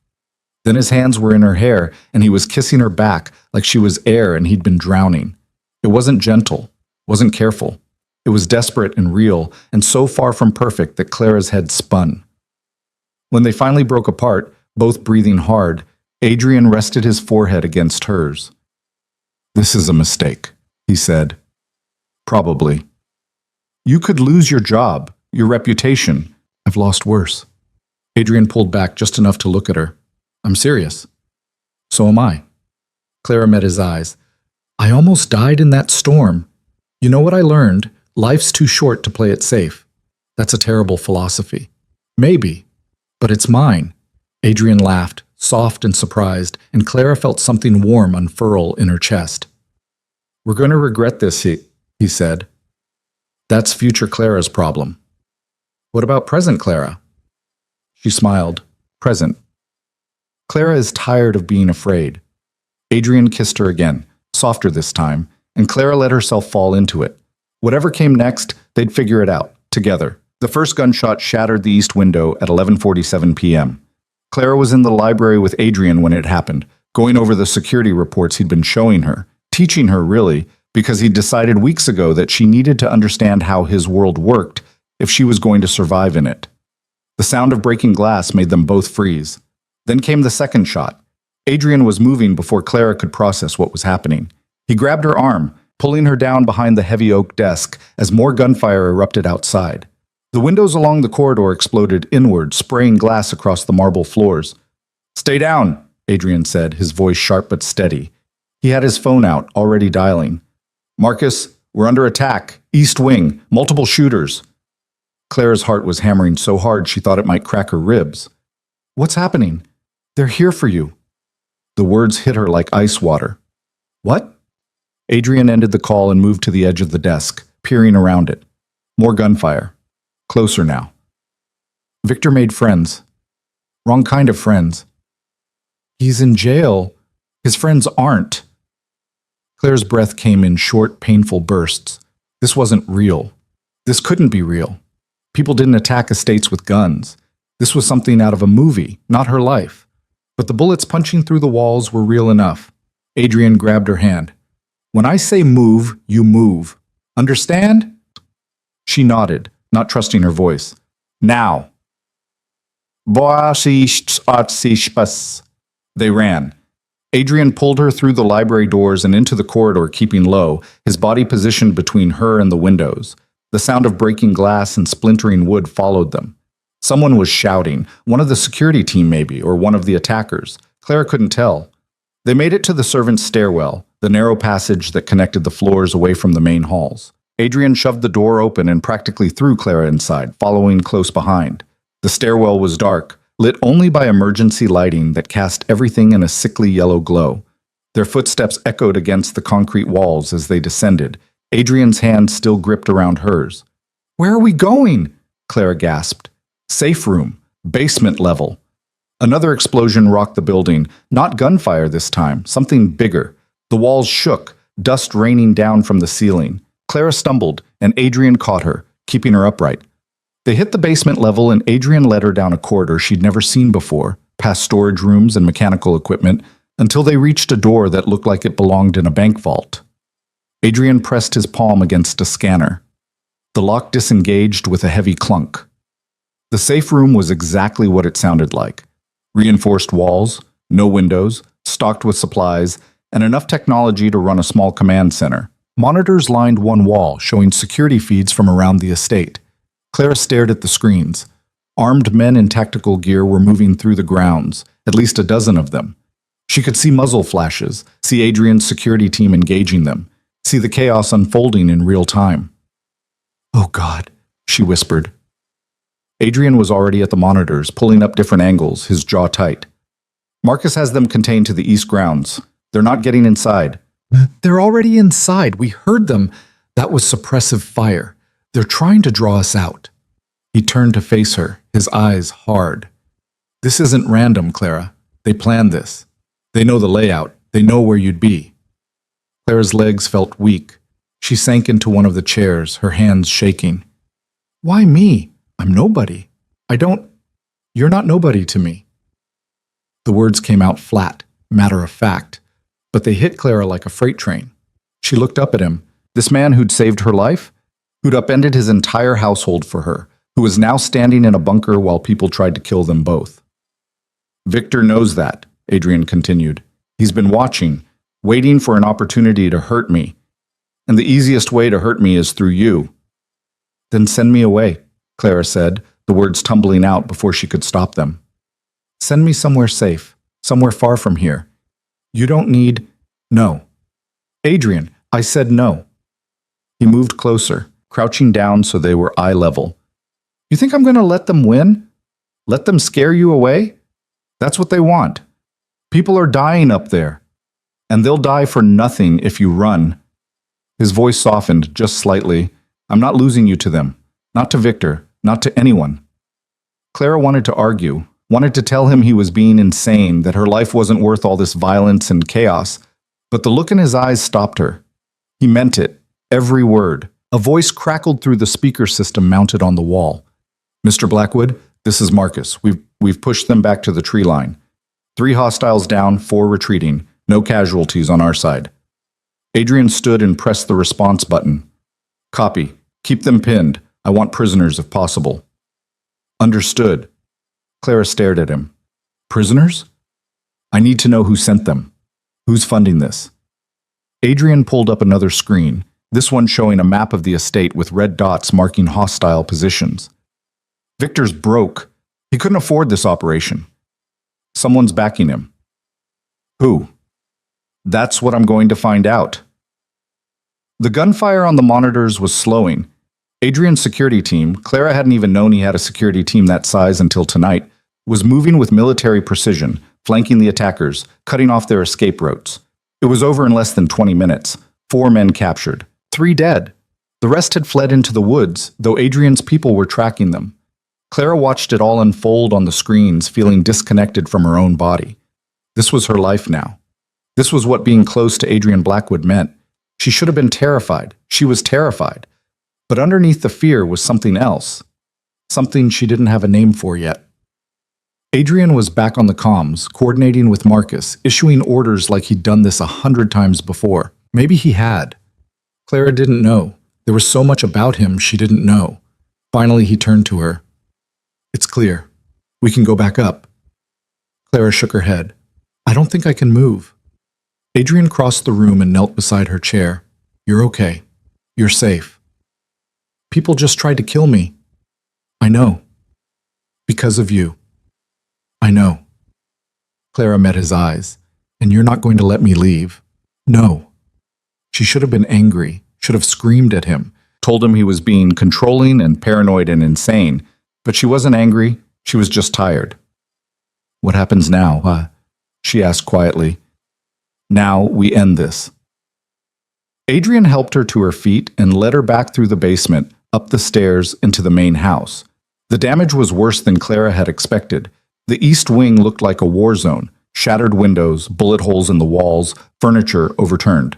Then his hands were in her hair, and he was kissing her back like she was air and he'd been drowning. It wasn't gentle, wasn't careful. It was desperate and real, and so far from perfect that Clara's head spun. When they finally broke apart, both breathing hard, Adrian rested his forehead against hers. "This is a mistake," he said. "Probably. You could lose your job, your reputation. I've lost worse." Adrian pulled back just enough to look at her. "I'm serious." "So am I." Clara met his eyes. "I almost died in that storm. You know what I learned? Life's too short to play it safe. That's a terrible philosophy." "Maybe, but it's mine." Adrian laughed, soft and surprised, and Clara felt something warm unfurl in her chest. "We're going to regret this," he said. "That's future Clara's problem." "What about present Clara?" She smiled. "Present. Clara is tired of being afraid." Adrian kissed her again, softer this time, and Clara let herself fall into it. Whatever came next, they'd figure it out, together. The first gunshot shattered the east window at 11:47 p.m. Clara was in the library with Adrian when it happened, going over the security reports he'd been showing her, teaching her really, because he'd decided weeks ago that she needed to understand how his world worked if she was going to survive in it. The sound of breaking glass made them both freeze. Then came the second shot. Adrian was moving before Clara could process what was happening. He grabbed her arm, pulling her down behind the heavy oak desk as more gunfire erupted outside. The windows along the corridor exploded inward, spraying glass across the marble floors. "Stay down," Adrian said, his voice sharp but steady. He had his phone out, already dialing. "Marcus, we're under attack. East wing. Multiple shooters." Clara's heart was hammering so hard she thought it might crack her ribs. "What's happening?" "They're here for you." The words hit her like ice water. "What?" Adrian ended the call and moved to the edge of the desk, peering around it. More gunfire. Closer now. Victor made friends. Wrong kind of friends. He's in jail. His friends aren't. Claire's breath came in short, painful bursts. This wasn't real. This couldn't be real. People didn't attack estates with guns. This was something out of a movie, not her life. But the bullets punching through the walls were real enough. Adrian grabbed her hand. "When I say move, you move. Understand?" She nodded, not trusting her voice. "Now." They ran. Adrian pulled her through the library doors and into the corridor, keeping low, his body positioned between her and the windows. The sound of breaking glass and splintering wood followed them. Someone was shouting, one of the security team maybe, or one of the attackers. Clara couldn't tell. They made it to the servants' stairwell, the narrow passage that connected the floors away from the main halls. Adrian shoved the door open and practically threw Clara inside, following close behind. The stairwell was dark, lit only by emergency lighting that cast everything in a sickly yellow glow. Their footsteps echoed against the concrete walls as they descended, Adrian's hand still gripped around hers. "Where are we going?" Clara gasped. "Safe room, basement level." Another explosion rocked the building, not gunfire this time, something bigger. The walls shook, dust raining down from the ceiling. Clara stumbled, and Adrian caught her, keeping her upright. They hit the basement level, and Adrian led her down a corridor she'd never seen before, past storage rooms and mechanical equipment, until they reached a door that looked like it belonged in a bank vault. Adrian pressed his palm against a scanner. The lock disengaged with a heavy clunk. The safe room was exactly what it sounded like. Reinforced walls, no windows, stocked with supplies, and enough technology to run a small command center. Monitors lined one wall, showing security feeds from around the estate. Clara stared at the screens. Armed men in tactical gear were moving through the grounds, at least a dozen of them. She could see muzzle flashes, see Adrian's security team engaging them, see the chaos unfolding in real time. "Oh God," she whispered. Adrian was already at the monitors, pulling up different angles, his jaw tight. "Marcus has them contained to the east grounds. They're not getting inside." "They're already inside. We heard them. That was suppressive fire. They're trying to draw us out." He turned to face her, his eyes hard. "This isn't random, Clara. They planned this. They know the layout. They know where you'd be." Clara's legs felt weak. She sank into one of the chairs, her hands shaking. "Why me? I'm nobody. You're not nobody to me." The words came out flat, matter of fact, but they hit Clara like a freight train. She looked up at him, this man who'd saved her life, who'd upended his entire household for her, who was now standing in a bunker while people tried to kill them both. "Victor knows that," Adrian continued. "He's been watching, waiting for an opportunity to hurt me. And the easiest way to hurt me is through you." "Then send me away," Clara said, the words tumbling out before she could stop them. "Send me somewhere safe, somewhere far from here. You don't need—" "No." "Adrian, I said no." He moved closer, crouching down so they were eye level. "You think I'm going to let them win? Let them scare you away? That's what they want. People are dying up there. And they'll die for nothing if you run." His voice softened just slightly. "I'm not losing you to them. Not to Victor. Not to anyone." Clara wanted to argue, wanted to tell him he was being insane, that her life wasn't worth all this violence and chaos, but the look in his eyes stopped her. He meant it, every word. A voice crackled through the speaker system mounted on the wall. "Mr. Blackwood, this is Marcus. We've pushed them back to the tree line. 3 hostiles down, 4 retreating. No casualties on our side." Adrian stood and pressed the response button. "Copy. Keep them pinned. I want prisoners if possible." "Understood." Clara stared at him. "Prisoners?" I need to know who sent them. Who's funding this? Adrian pulled up another screen, this one showing a map of the estate with red dots marking hostile positions. Victor's broke. He couldn't afford this operation. Someone's backing him. Who? That's what I'm going to find out. The gunfire on the monitors was slowing. Adrian's security team, Clara hadn't even known he had a security team that size until tonight, was moving with military precision, flanking the attackers, cutting off their escape routes. It was over in less than 20 minutes. 4 men captured, 3 dead. The rest had fled into the woods, though Adrian's people were tracking them. Clara watched it all unfold on the screens, feeling disconnected from her own body. This was her life now. This was what being close to Adrian Blackwood meant. She should have been terrified. She was terrified. But underneath the fear was something else. Something she didn't have a name for yet. Adrian was back on the comms, coordinating with Marcus, issuing orders like he'd done this 100 times before. Maybe he had. Clara didn't know. There was so much about him she didn't know. Finally, he turned to her. It's clear. We can go back up. Clara shook her head. I don't think I can move. Adrian crossed the room and knelt beside her chair. You're okay. You're safe. People just tried to kill me. I know. Because of you. I know. Clara met his eyes. And you're not going to let me leave. No. She should have been angry, should have screamed at him, told him he was being controlling and paranoid and insane. But she wasn't angry, she was just tired. What happens now, she asked quietly. Now we end this. Adrian helped her to her feet and led her back through the basement, up the stairs, into the main house. The damage was worse than Clara had expected. The east wing looked like a war zone, shattered windows, bullet holes in the walls, furniture overturned.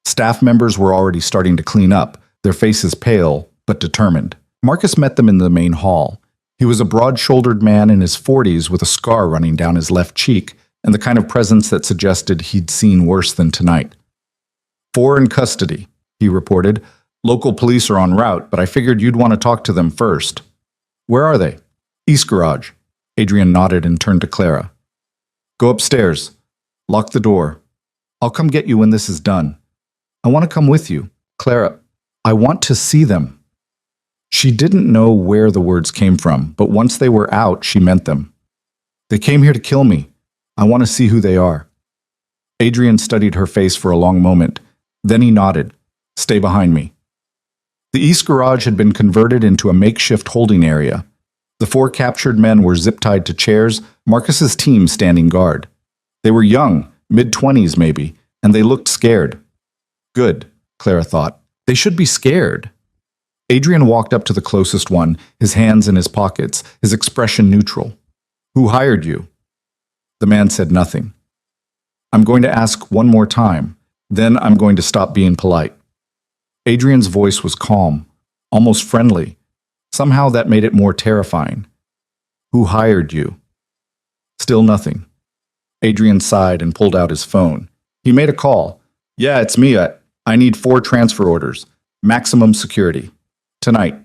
Staff members were already starting to clean up, their faces pale but determined. Marcus met them in the main hall. He was a broad-shouldered man in his 40s with a scar running down his left cheek and the kind of presence that suggested he'd seen worse than tonight. 4 in custody, he reported. Local police are en route, but I figured you'd want to talk to them first. Where are they? East Garage. Adrian nodded and turned to Clara. Go upstairs. Lock the door. I'll come get you when this is done. I want to come with you. Clara, I want to see them. She didn't know where the words came from, but once they were out, she meant them. They came here to kill me. I want to see who they are. Adrian studied her face for a long moment. Then he nodded. Stay behind me. The East Garage had been converted into a makeshift holding area. The 4 captured men were zip-tied to chairs, Marcus's team standing guard. They were young, mid-20s maybe, and they looked scared. Good, Clara thought. They should be scared. Adrian walked up to the closest one, his hands in his pockets, his expression neutral. Who hired you? The man said nothing. I'm going to ask one more time, then I'm going to stop being polite. Adrian's voice was calm, almost friendly. Somehow that made it more terrifying. Who hired you? Still nothing. Adrian sighed and pulled out his phone. He made a call. Yeah, it's me. I need 4 transfer orders. Maximum security. Tonight.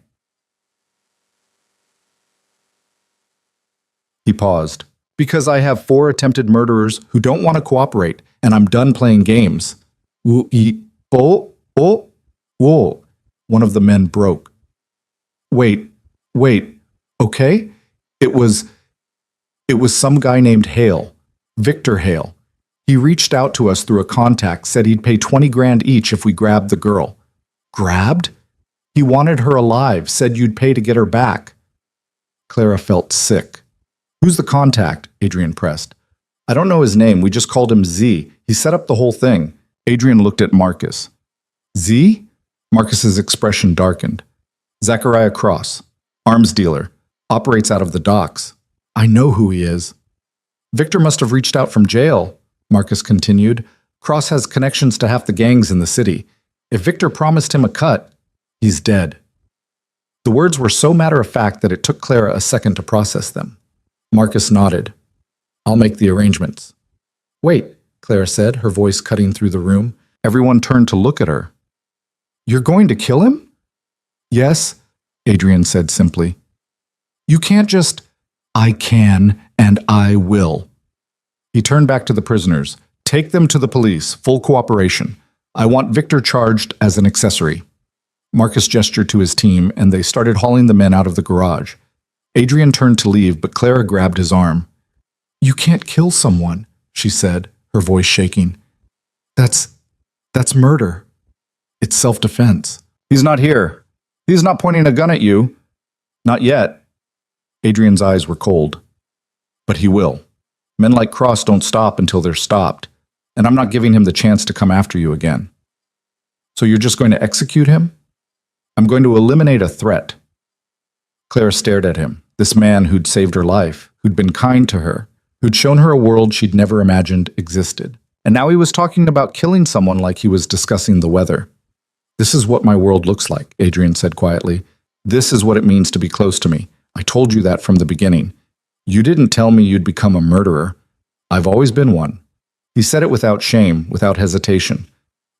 He paused. Because I have 4 attempted murderers who don't want to cooperate, and I'm done playing games. One of the men broke. Wait, okay? It was some guy named Hale, Victor Hale. He reached out to us through a contact, said he'd pay 20 grand each if we grabbed the girl. Grabbed? He wanted her alive, said you'd pay to get her back. Clara felt sick. Who's the contact? Adrian pressed. I don't know his name, we just called him Z. He set up the whole thing. Adrian looked at Marcus. Z? Marcus's expression darkened. Zachariah Cross, arms dealer, operates out of the docks. I know who he is. Victor must have reached out from jail, Marcus continued. Cross has connections to half the gangs in the city. If Victor promised him a cut, he's dead. The words were so matter-of-fact that it took Clara a second to process them. Marcus nodded. I'll make the arrangements. Wait, Clara said, her voice cutting through the room. Everyone turned to look at her. You're going to kill him? Yes, Adrian said simply. You can't just... I can and I will. He turned back to the prisoners. Take them to the police, full cooperation. I want Victor charged as an accessory. Marcus gestured to his team, and they started hauling the men out of the garage. Adrian turned to leave, but Clara grabbed his arm. You can't kill someone, she said, her voice shaking. That's murder. It's self-defense. He's not here. He's not pointing a gun at you. Not yet. Adrian's eyes were cold. But he will. Men like Cross don't stop until they're stopped, and I'm not giving him the chance to come after you again. So you're just going to execute him? I'm going to eliminate a threat. Clara stared at him, this man who'd saved her life, who'd been kind to her, who'd shown her a world she'd never imagined existed. And now he was talking about killing someone like he was discussing the weather. This is what my world looks like, Adrian said quietly. This is what it means to be close to me. I told you that from the beginning. You didn't tell me you'd become a murderer. I've always been one. He said it without shame, without hesitation.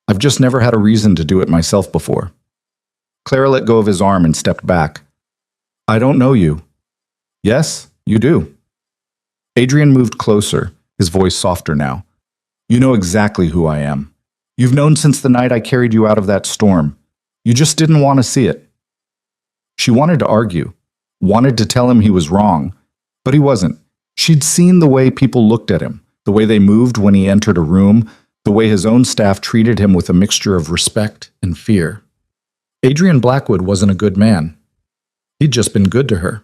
I've just never had a reason to do it myself before. Clara let go of his arm and stepped back. I don't know you. Yes, you do. Adrian moved closer, his voice softer now. You know exactly who I am. You've known since the night I carried you out of that storm. You just didn't want to see it. She wanted to argue, wanted to tell him he was wrong, but he wasn't. She'd seen the way people looked at him, the way they moved when he entered a room, the way his own staff treated him with a mixture of respect and fear. Adrian Blackwood wasn't a good man. He'd just been good to her.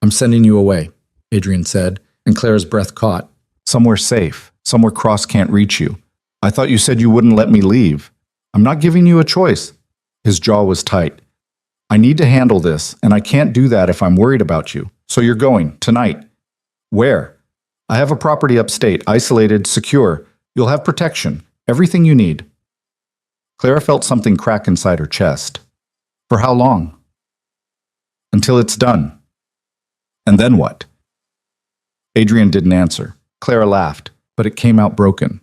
I'm sending you away, Adrian said, and Clara's breath caught. Somewhere safe, somewhere Cross can't reach you. I thought you said you wouldn't let me leave. I'm not giving you a choice. His jaw was tight. I need to handle this, and I can't do that if I'm worried about you. So you're going, tonight. Where? I have a property upstate, isolated, secure. You'll have protection, everything you need. Clara felt something crack inside her chest. For how long? Until it's done. And then what? Adrian didn't answer. Clara laughed, but it came out broken.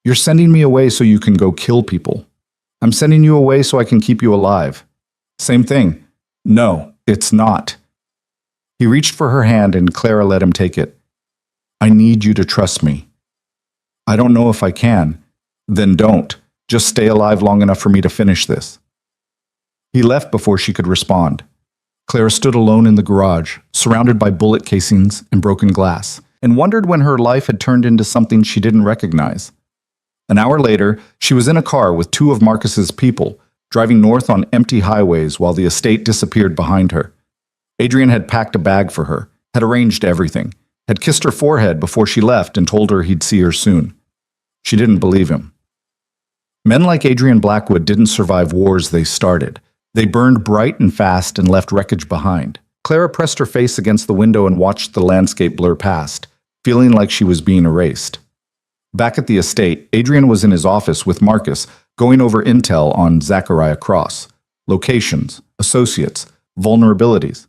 You're sending me away so you can go kill people. I'm sending you away so I can keep you alive. Same thing. No, it's not. He reached for her hand and Clara let him take it. I need you to trust me. I don't know if I can. Then don't. Just stay alive long enough for me to finish this. He left before she could respond. Clara stood alone in the garage, surrounded by bullet casings and broken glass, and wondered when her life had turned into something she didn't recognize. An hour later, she was in a car with two of Marcus's people, driving north on empty highways while the estate disappeared behind her. Adrian had packed a bag for her, had arranged everything, had kissed her forehead before she left and told her he'd see her soon. She didn't believe him. Men like Adrian Blackwood didn't survive wars they started. They burned bright and fast and left wreckage behind. Clara pressed her face against the window and watched the landscape blur past, feeling like she was being erased. Back at the estate, Adrian was in his office with Marcus, going over intel on Zachariah Cross. Locations, associates, vulnerabilities.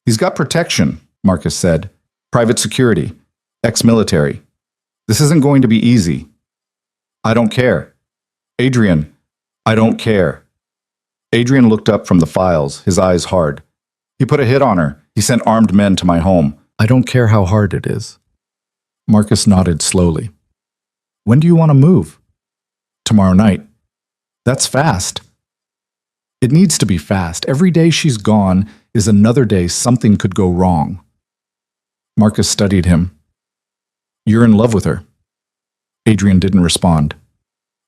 He's got protection, Marcus said. Private security, ex-military. This isn't going to be easy. I don't care. Adrian, I don't care. Adrian looked up from the files, his eyes hard. He put a hit on her. He sent armed men to my home. I don't care how hard it is. Marcus nodded slowly. When do you want to move? Tomorrow night. That's fast. It needs to be fast. Every day she's gone is another day something could go wrong. Marcus studied him. You're in love with her. Adrian didn't respond.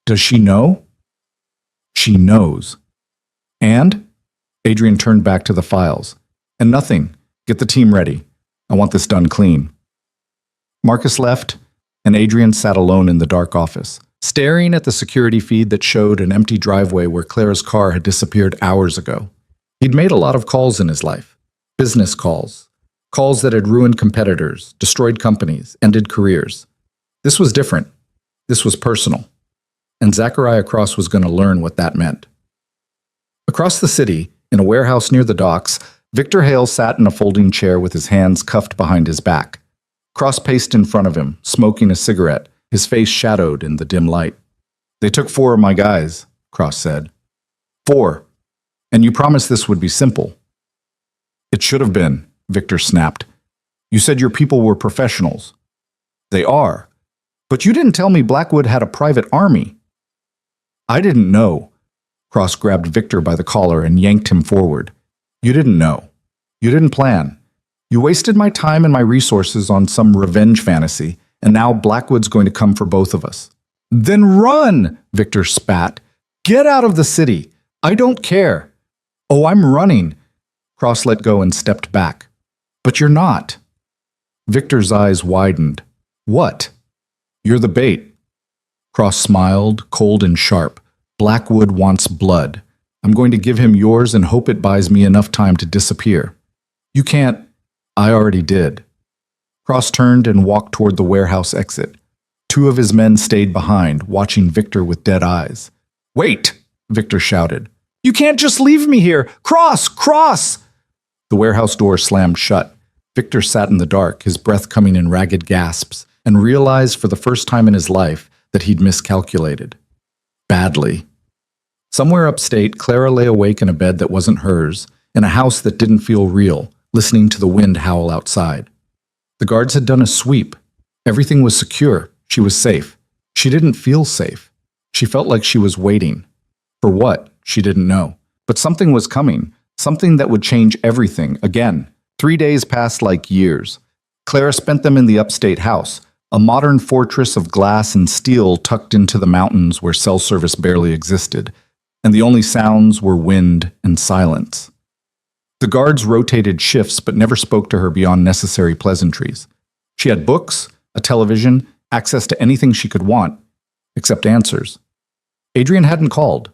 Does she know? She knows. And? Adrian turned back to the files. And nothing. Get the team ready. I want this done clean. Marcus left, and Adrian sat alone in the dark office, staring at the security feed that showed an empty driveway where Clara's car had disappeared hours ago. He'd made a lot of calls in his life. Business calls. Calls that had ruined competitors, destroyed companies, ended careers. This was different. This was personal. And Zachariah Cross was going to learn what that meant. Across the city, in a warehouse near the docks, Victor Hale sat in a folding chair with his hands cuffed behind his back. Cross paced in front of him, smoking a cigarette, his face shadowed in the dim light. They took 4 of my guys, Cross said. 4. And you promised this would be simple. It should have been, Victor snapped. You said your people were professionals. They are. But you didn't tell me Blackwood had a private army. I didn't know. Cross grabbed Victor by the collar and yanked him forward. You didn't know. You didn't plan. You wasted my time and my resources on some revenge fantasy, and now Blackwood's going to come for both of us. Then run, Victor spat. Get out of the city. I don't care. Oh, I'm running. Cross let go and stepped back. But you're not. Victor's eyes widened. What? You're the bait. Cross smiled, cold and sharp. Blackwood wants blood. I'm going to give him yours and hope it buys me enough time to disappear. You can't. I already did. Cross turned and walked toward the warehouse exit. Two of his men stayed behind, watching Victor with dead eyes. Wait, Victor shouted. You can't just leave me here. Cross! Cross! The warehouse door slammed shut. Victor sat in the dark, his breath coming in ragged gasps, and realized for the first time in his life that he'd miscalculated. Badly. Somewhere upstate, Clara lay awake in a bed that wasn't hers, in a house that didn't feel real, listening to the wind howl outside. The guards had done a sweep. Everything was secure. She was safe. She didn't feel safe. She felt like she was waiting. For what? She didn't know. But something was coming. Something that would change everything again. 3 days passed like years. Clara spent them in the upstate house, a modern fortress of glass and steel tucked into the mountains where cell service barely existed, and the only sounds were wind and silence. The guards rotated shifts but never spoke to her beyond necessary pleasantries. She had books, a television, access to anything she could want, except answers. Adrian hadn't called,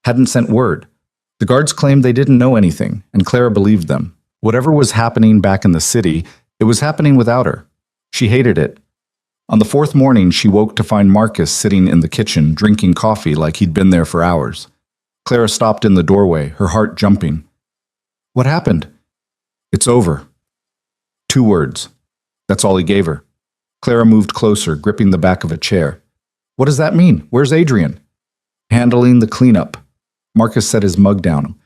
hadn't sent word. The guards claimed they didn't know anything, and Clara believed them. Whatever was happening back in the city, it was happening without her. She hated it. On the fourth morning, she woke to find Marcus sitting in the kitchen, drinking coffee like he'd been there for hours. Clara stopped in the doorway, her heart jumping. What happened? It's over. 2 words. That's all he gave her. Clara moved closer, gripping the back of a chair. What does that mean? Where's Adrian? Handling the cleanup. Marcus set his mug down.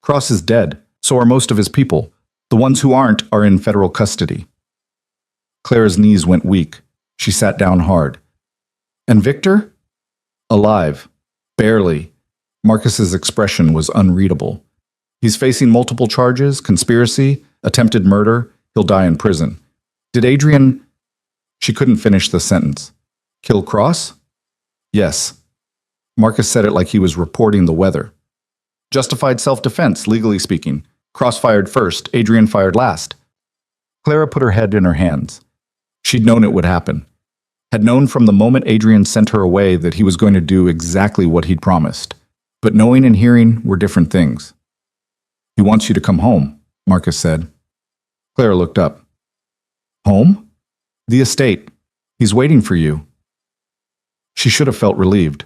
Cross is dead. So are most of his people. The ones who aren't are in federal custody. Clara's knees went weak. She sat down hard. And Victor? Alive. Barely. Marcus's expression was unreadable. He's facing multiple charges, conspiracy, attempted murder. He'll die in prison. Did Adrian... She couldn't finish the sentence. Kill Cross? Yes. Marcus said it like he was reporting the weather. Justified self-defense, legally speaking. Cross fired first, Adrian fired last. Clara put her head in her hands. She'd known it would happen. Had known from the moment Adrian sent her away that he was going to do exactly what he'd promised. But knowing and hearing were different things. He wants you to come home, Marcus said. Clara looked up. Home? The estate. He's waiting for you. She should have felt relieved.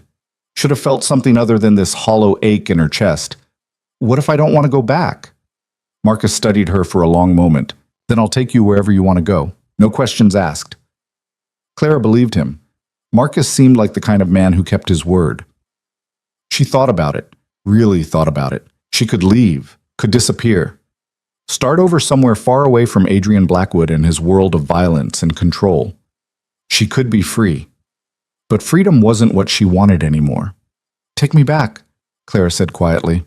Should have felt something other than this hollow ache in her chest. What if I don't want to go back? Marcus studied her for a long moment. Then I'll take you wherever you want to go. No questions asked. Clara believed him. Marcus seemed like the kind of man who kept his word. She thought about it, really thought about it. She could leave, could disappear. Start over somewhere far away from Adrian Blackwood and his world of violence and control. She could be free. But freedom wasn't what she wanted anymore. Take me back, Clara said quietly.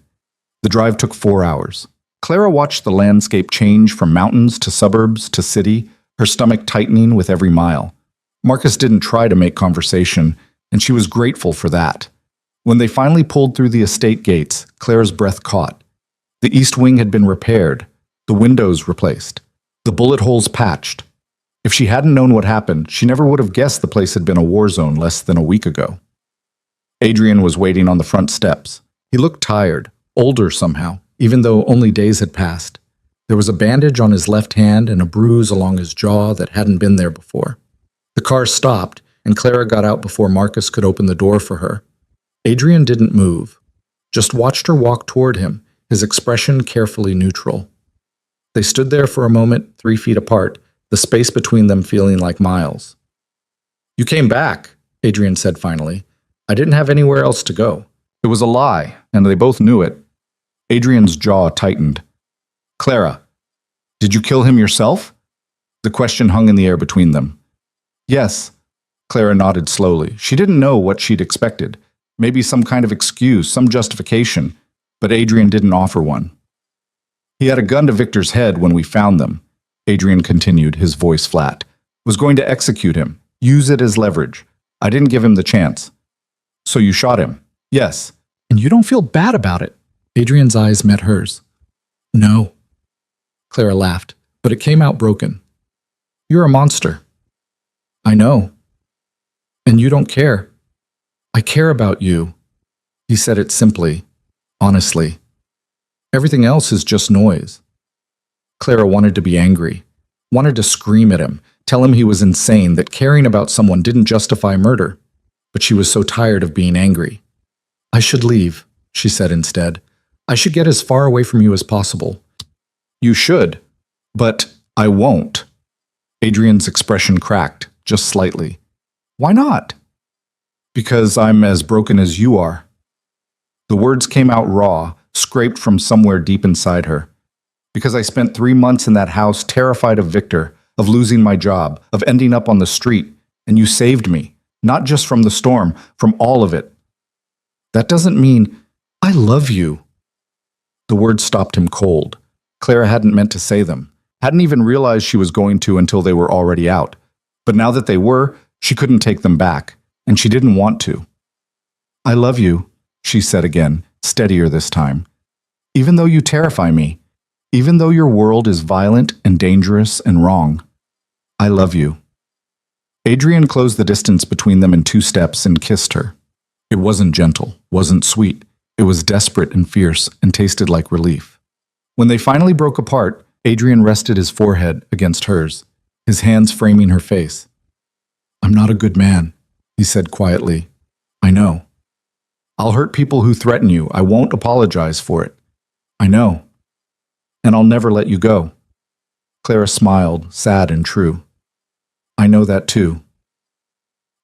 The drive took 4 hours. Clara watched the landscape change from mountains to suburbs to city, her stomach tightening with every mile. Marcus didn't try to make conversation, and she was grateful for that. When they finally pulled through the estate gates, Clara's breath caught. The east wing had been repaired, the windows replaced, the bullet holes patched. If she hadn't known what happened, she never would have guessed the place had been a war zone less than a week ago. Adrian was waiting on the front steps. He looked tired, older somehow, even though only days had passed. There was a bandage on his left hand and a bruise along his jaw that hadn't been there before. The car stopped, and Clara got out before Marcus could open the door for her. Adrian didn't move, just watched her walk toward him, his expression carefully neutral. They stood there for a moment, 3 feet apart, the space between them feeling like miles. You came back, Adrian said finally. I didn't have anywhere else to go. It was a lie, and they both knew it. Adrian's jaw tightened. Clara, did you kill him yourself? The question hung in the air between them. Yes. Clara nodded slowly. She didn't know what she'd expected. Maybe some kind of excuse, some justification, but Adrian didn't offer one. He had a gun to Victor's head when we found them. Adrian continued, his voice flat. Was going to execute him, use it as leverage. I didn't give him the chance. So you shot him? Yes. And you don't feel bad about it? Adrian's eyes met hers. No. Clara laughed, but it came out broken. You're a monster. I know. And you don't care. I care about you. He said it simply, honestly. Everything else is just noise. Clara wanted to be angry, wanted to scream at him, tell him he was insane, that caring about someone didn't justify murder. But she was so tired of being angry. I should leave, she said instead. I should get as far away from you as possible. You should, but I won't. Adrian's expression cracked, just slightly. Why not? Because I'm as broken as you are. The words came out raw, scraped from somewhere deep inside her. Because I spent 3 months in that house terrified of Victor, of losing my job, of ending up on the street, and you saved me, not just from the storm, from all of it. That doesn't mean I love you. The words stopped him cold. Clara hadn't meant to say them, hadn't even realized she was going to until they were already out. But now that they were, she couldn't take them back, and she didn't want to. I love you, she said again, steadier this time. Even though you terrify me, even though your world is violent and dangerous and wrong, I love you. Adrian closed the distance between them in 2 steps and kissed her. It wasn't gentle, wasn't sweet. It was desperate and fierce and tasted like relief. When they finally broke apart, Adrian rested his forehead against hers, his hands framing her face. I'm not a good man, he said quietly. I know. I'll hurt people who threaten you. I won't apologize for it. I know. And I'll never let you go. Clara smiled, sad and true. I know that too.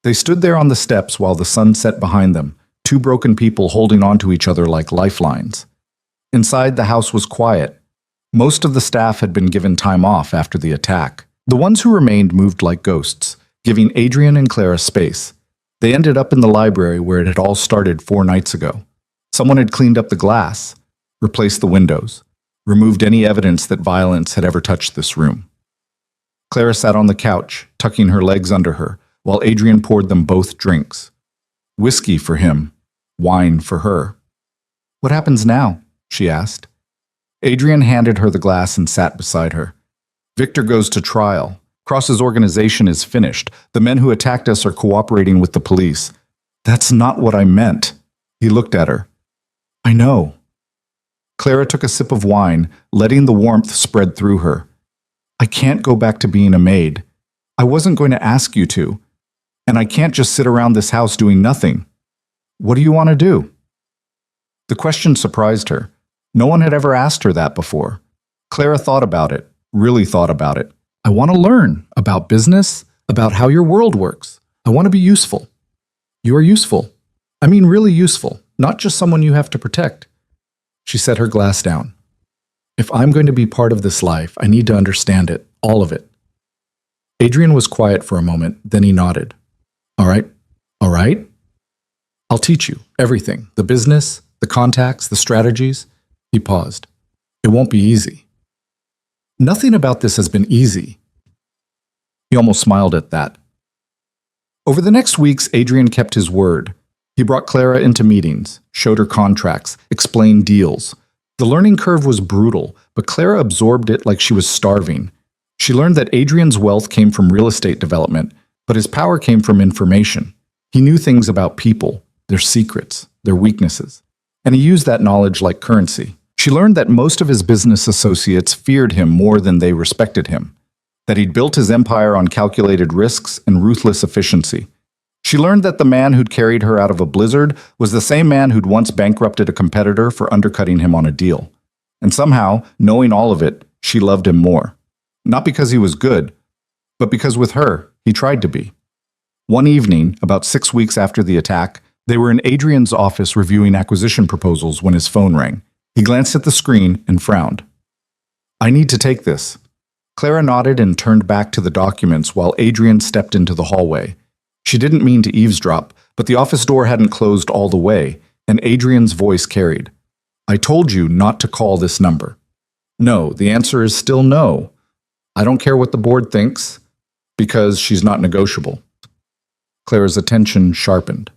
They stood there on the steps while the sun set behind them, 2 broken people holding on to each other like lifelines. Inside, the house was quiet. Most of the staff had been given time off after the attack. The ones who remained moved like ghosts, giving Adrian and Clara space. They ended up in the library where it had all started 4 nights ago. Someone had cleaned up the glass, replaced the windows, removed any evidence that violence had ever touched this room. Clara sat on the couch, tucking her legs under her, while Adrian poured them both drinks. Whiskey for him, wine for her. What happens now? She asked. Adrian handed her the glass and sat beside her. Victor goes to trial. Cross's organization is finished. The men who attacked us are cooperating with the police. That's not what I meant. He looked at her. I know. Clara took a sip of wine, letting the warmth spread through her. I can't go back to being a maid. I wasn't going to ask you to. And I can't just sit around this house doing nothing. What do you want to do? The question surprised her. No one had ever asked her that before. Clara thought about it, really thought about it. I want to learn about business, about how your world works. I want to be useful. You are useful. I mean really useful, not just someone you have to protect. She set her glass down. If I'm going to be part of this life, I need to understand it, all of it. Adrian was quiet for a moment, then he nodded. All right, all right. I'll teach you everything, the business, the contacts, the strategies. He paused. It won't be easy. Nothing about this has been easy. He almost smiled at that. Over the next weeks, Adrian kept his word. He brought Clara into meetings, showed her contracts, explained deals. The learning curve was brutal, but Clara absorbed it like she was starving. She learned that Adrian's wealth came from real estate development, but his power came from information. He knew things about people, their secrets, their weaknesses, and he used that knowledge like currency. She learned that most of his business associates feared him more than they respected him, that he'd built his empire on calculated risks and ruthless efficiency. She learned that the man who'd carried her out of a blizzard was the same man who'd once bankrupted a competitor for undercutting him on a deal. And somehow, knowing all of it, she loved him more. Not because he was good, but because with her, he tried to be. One evening, about 6 weeks after the attack, they were in Adrian's office reviewing acquisition proposals when his phone rang. He glanced at the screen and frowned. I need to take this. Clara nodded and turned back to the documents while Adrian stepped into the hallway. She didn't mean to eavesdrop, but the office door hadn't closed all the way, and Adrian's voice carried. I told you not to call this number. No, the answer is still no. I don't care what the board thinks, because she's not negotiable. Clara's attention sharpened.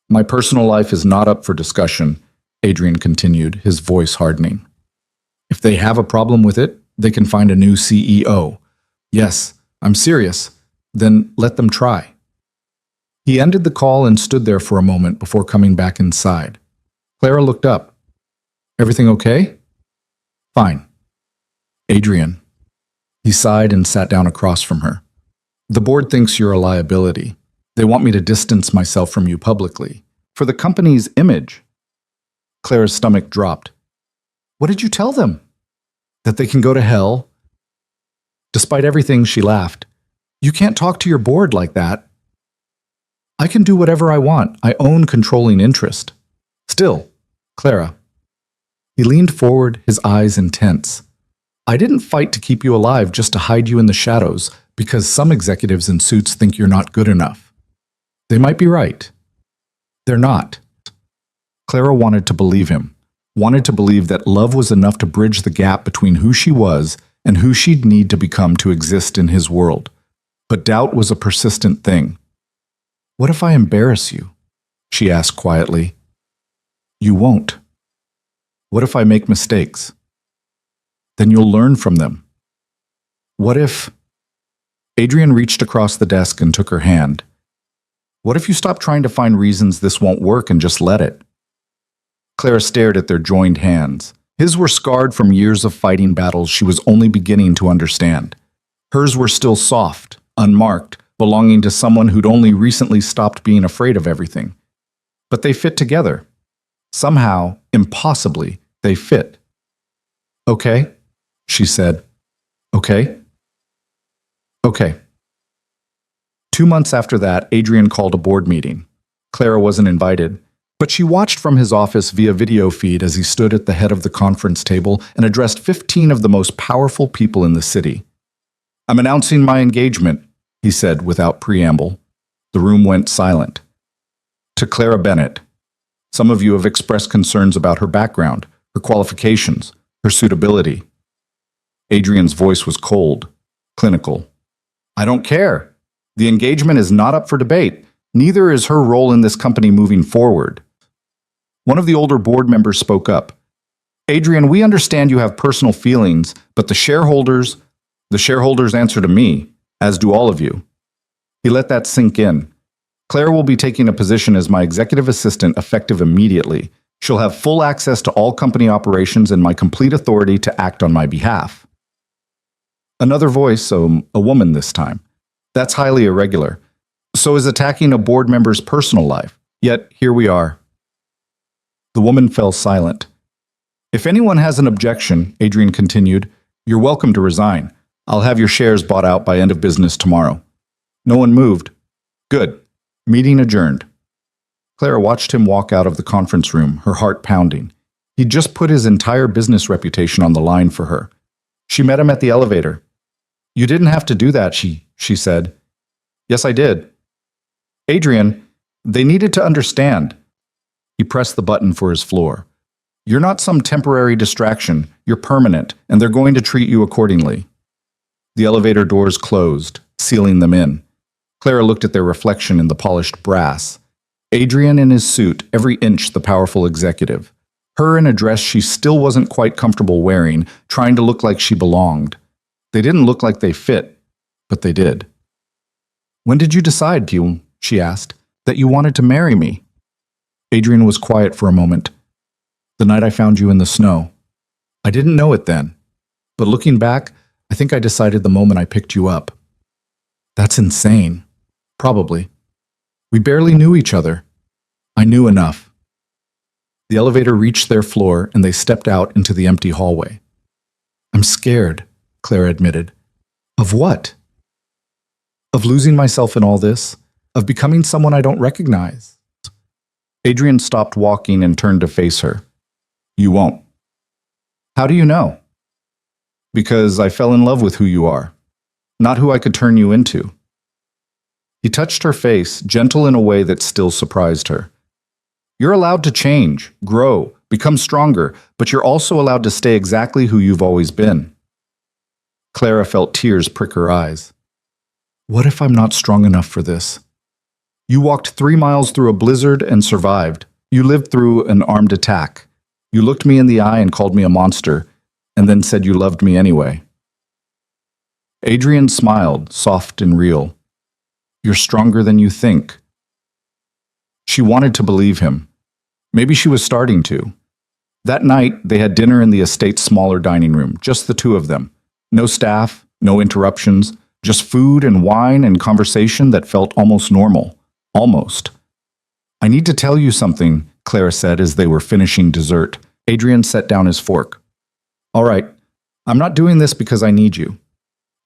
My personal life is not up for discussion, Adrian continued, his voice hardening. If they have a problem with it, they can find a new CEO. Yes, I'm serious. Then let them try. He ended the call and stood there for a moment before coming back inside. Clara looked up. Everything okay? Fine. Adrian. He sighed and sat down across from her. The board thinks you're a liability. They want me to distance myself from you publicly. For the company's image. Clara's stomach dropped. What did you tell them? That they can go to hell? Despite everything, she laughed. You can't talk to your board like that. I can do whatever I want. I own controlling interest. Still, Clara. He leaned forward, his eyes intense. I didn't fight to keep you alive just to hide you in the shadows because some executives in suits think you're not good enough. They might be right. They're not. Clara wanted to believe him, wanted to believe that love was enough to bridge the gap between who she was and who she'd need to become to exist in his world. But doubt was a persistent thing. What if I embarrass you? She asked quietly. You won't. What if I make mistakes? Then you'll learn from them. What if... Adrian reached across the desk and took her hand. What if you stop trying to find reasons this won't work and just let it? Clara stared at their joined hands. His were scarred from years of fighting battles she was only beginning to understand. Hers were still soft, unmarked, belonging to someone who'd only recently stopped being afraid of everything. But they fit together. Somehow, impossibly, they fit. Okay, she said. Okay? Okay. 2 months after that, Adrian called a board meeting. Clara wasn't invited, but she watched from his office via video feed as he stood at the head of the conference table and addressed 15 of the most powerful people in the city. I'm announcing my engagement, he said without preamble. The room went silent. To Clara Bennett. Some of you have expressed concerns about her background, her qualifications, her suitability. Adrian's voice was cold, clinical. I don't care. The engagement is not up for debate. Neither is her role in this company moving forward. One of the older board members spoke up. Adrian, we understand you have personal feelings, but the shareholders answer to me, as do all of you. He let that sink in. Claire will be taking a position as my executive assistant effective immediately. She'll have full access to all company operations and my complete authority to act on my behalf. Another voice, a woman this time. That's highly irregular. So is attacking a board member's personal life. Yet, here we are. The woman fell silent. If anyone has an objection, Adrian continued, you're welcome to resign. I'll have your shares bought out by end of business tomorrow. No one moved. Good. Meeting adjourned. Clara watched him walk out of the conference room, her heart pounding. He'd just put his entire business reputation on the line for her. She met him at the elevator. You didn't have to do that, she said. Yes, I did. Adrian, they needed to understand. He pressed the button for his floor. You're not some temporary distraction. You're permanent, and they're going to treat you accordingly. The elevator doors closed, sealing them in. Clara looked at their reflection in the polished brass. Adrian in his suit, every inch the powerful executive. Her in a dress she still wasn't quite comfortable wearing, trying to look like she belonged. They didn't look like they fit, but they did. When did you decide, Pune, she asked, that you wanted to marry me? Adrian was quiet for a moment. The night I found you in the snow. I didn't know it then, but looking back, I think I decided the moment I picked you up. That's insane. Probably. We barely knew each other. I knew enough. The elevator reached their floor and they stepped out into the empty hallway. I'm scared, Clara admitted. Of what? Of losing myself in all this? Of becoming someone I don't recognize? Adrian stopped walking and turned to face her. You won't. How do you know? Because I fell in love with who you are, not who I could turn you into. He touched her face, gentle in a way that still surprised her. You're allowed to change, grow, become stronger, but you're also allowed to stay exactly who you've always been. Clara felt tears prick her eyes. What if I'm not strong enough for this? You walked 3 miles through a blizzard and survived. You lived through an armed attack. You looked me in the eye and called me a monster, and then said you loved me anyway. Adrian smiled, soft and real. You're stronger than you think. She wanted to believe him. Maybe she was starting to. That night, they had dinner in the estate's smaller dining room, just the two of them. No staff, no interruptions, just food and wine and conversation that felt almost normal. Almost. I need to tell you something, Clara said as they were finishing dessert. Adrian set down his fork. All right, I'm not doing this because I need you.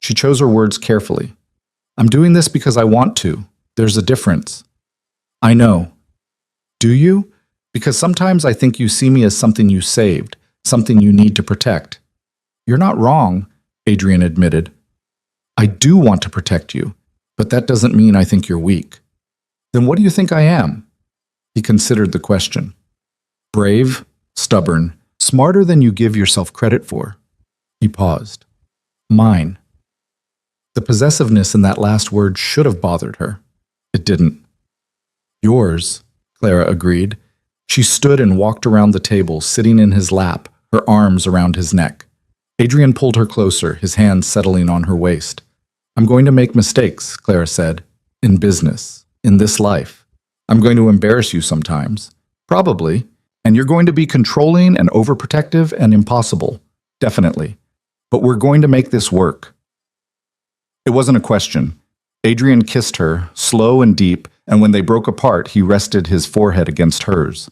She chose her words carefully. I'm doing this because I want to. There's a difference. I know. Do you? Because sometimes I think you see me as something you saved, something you need to protect. You're not wrong, Adrian admitted. I do want to protect you, but that doesn't mean I think you're weak. Then what do you think I am? He considered the question. Brave, stubborn, smarter than you give yourself credit for. He paused. Mine. The possessiveness in that last word should have bothered her. It didn't. Yours, Clara agreed. She stood and walked around the table, sitting in his lap, her arms around his neck. Adrian pulled her closer, his hands settling on her waist. I'm going to make mistakes, Clara said. In business. In this life. I'm going to embarrass you sometimes. Probably. And you're going to be controlling and overprotective and impossible. Definitely. But we're going to make this work. It wasn't a question. Adrian kissed her, slow and deep, and when they broke apart, he rested his forehead against hers.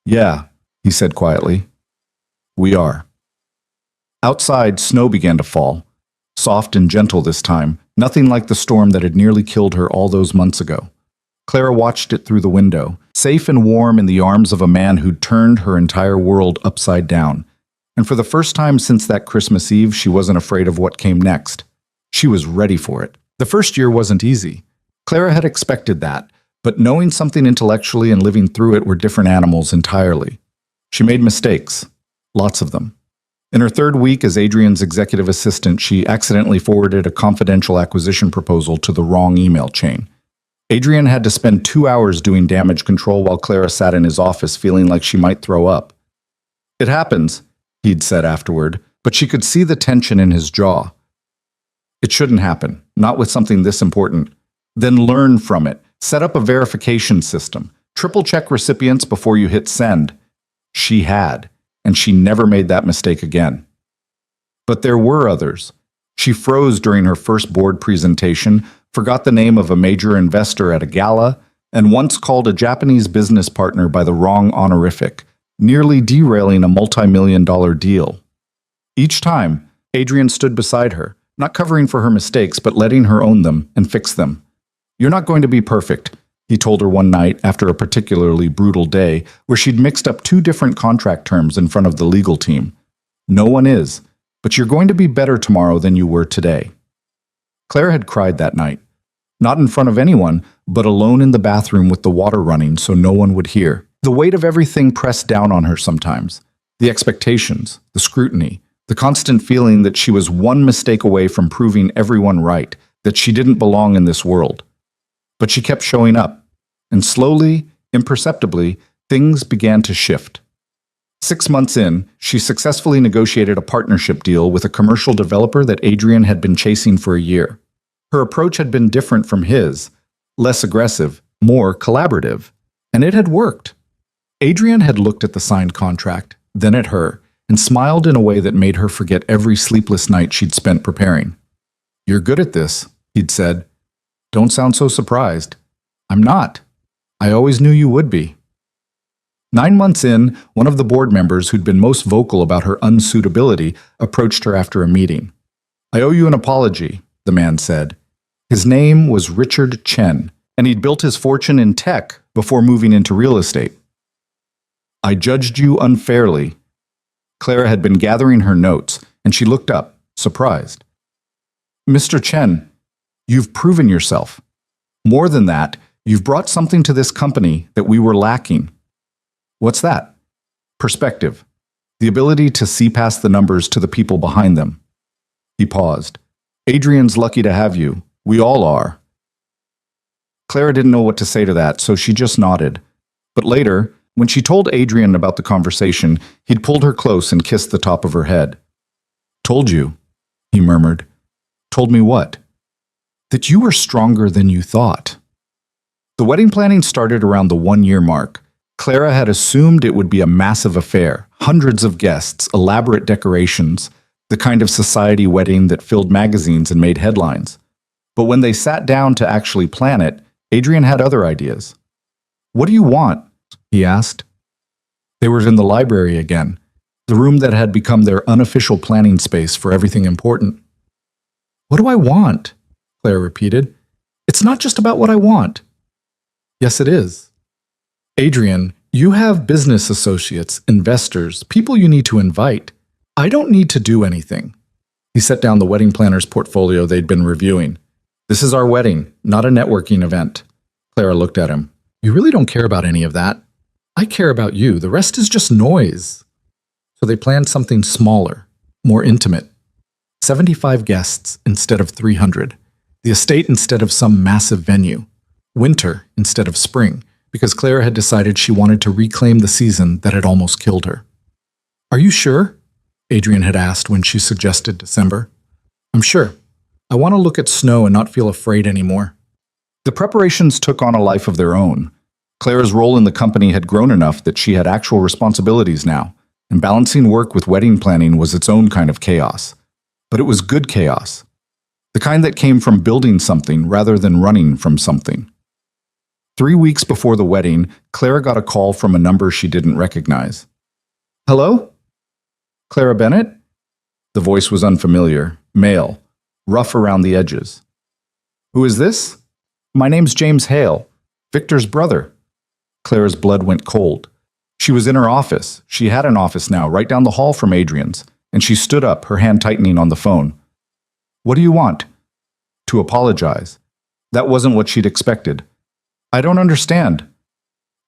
Yeah, he said quietly. We are. Outside, snow began to fall. Soft and gentle this time, nothing like the storm that had nearly killed her all those months ago. Clara watched it through the window, safe and warm in the arms of a man who'd turned her entire world upside down. And for the first time since that Christmas Eve, she wasn't afraid of what came next. She was ready for it. The first year wasn't easy. Clara had expected that, but knowing something intellectually and living through it were different animals entirely. She made mistakes. Lots of them. In her third week as Adrian's executive assistant, she accidentally forwarded a confidential acquisition proposal to the wrong email chain. Adrian had to spend 2 hours doing damage control while Clara sat in his office feeling like she might throw up. It happens, he'd said afterward, but she could see the tension in his jaw. It shouldn't happen, not with something this important. Then learn from it. Set up a verification system. Triple-check recipients before you hit send. She had, and she never made that mistake again. But there were others. She froze during her first board presentation, forgot the name of a major investor at a gala, and once called a Japanese business partner by the wrong honorific, nearly derailing a multi-million-dollar deal. Each time, Adrian stood beside her, not covering for her mistakes, but letting her own them and fix them. You're not going to be perfect, he told her one night after a particularly brutal day where she'd mixed up 2 different contract terms in front of the legal team. No one is, but you're going to be better tomorrow than you were today. Claire had cried that night. Not in front of anyone, but alone in the bathroom with the water running so no one would hear. The weight of everything pressed down on her sometimes. The expectations, the scrutiny, the constant feeling that she was one mistake away from proving everyone right, that she didn't belong in this world. But she kept showing up, and slowly, imperceptibly, things began to shift. 6 months in, she successfully negotiated a partnership deal with a commercial developer that Adrian had been chasing for a year. Her approach had been different from his, less aggressive, more collaborative, and it had worked. Adrian had looked at the signed contract, then at her, and smiled in a way that made her forget every sleepless night she'd spent preparing. You're good at this, he'd said. Don't sound so surprised. I'm not. I always knew you would be. 9 months in, one of the board members who'd been most vocal about her unsuitability approached her after a meeting. I owe you an apology, the man said. His name was Richard Chen, and he'd built his fortune in tech before moving into real estate. I judged you unfairly. Clara had been gathering her notes, and she looked up, surprised. Mr. Chen, you've proven yourself. More than that, you've brought something to this company that we were lacking. What's that? Perspective. The ability to see past the numbers to the people behind them. He paused. Adrian's lucky to have you. We all are. Clara didn't know what to say to that, so she just nodded. But later, when she told Adrian about the conversation, he'd pulled her close and kissed the top of her head. Told you, he murmured. Told me what? That you were stronger than you thought. The wedding planning started around the 1-year mark. Clara had assumed it would be a massive affair, hundreds of guests, elaborate decorations, the kind of society wedding that filled magazines and made headlines. But when they sat down to actually plan it, Adrian had other ideas. What do you want? He asked. They were in the library again, the room that had become their unofficial planning space for everything important. What do I want? Clara repeated. It's not just about what I want. Yes, it is. Adrian, you have business associates, investors, people you need to invite. I don't need to do anything. He set down the wedding planner's portfolio they'd been reviewing. This is our wedding, not a networking event. Clara looked at him. You really don't care about any of that. I care about you. The rest is just noise. So they planned something smaller, more intimate. 75 guests instead of 300. The estate instead of some massive venue. Winter instead of spring, because Clara had decided she wanted to reclaim the season that had almost killed her. Are you sure? Adrian had asked when she suggested December. I'm sure. I want to look at snow and not feel afraid anymore. The preparations took on a life of their own. Clara's role in the company had grown enough that she had actual responsibilities now, and balancing work with wedding planning was its own kind of chaos. But it was good chaos. The kind that came from building something rather than running from something. 3 weeks before the wedding, Clara got a call from a number she didn't recognize. Hello? Clara Bennett? The voice was unfamiliar, male, rough around the edges. Who is this? My name's James Hale, Victor's brother. Clara's blood went cold. She was in her office. She had an office now, right down the hall from Adrian's, and she stood up, her hand tightening on the phone. What do you want? To apologize. That wasn't what she'd expected. I don't understand.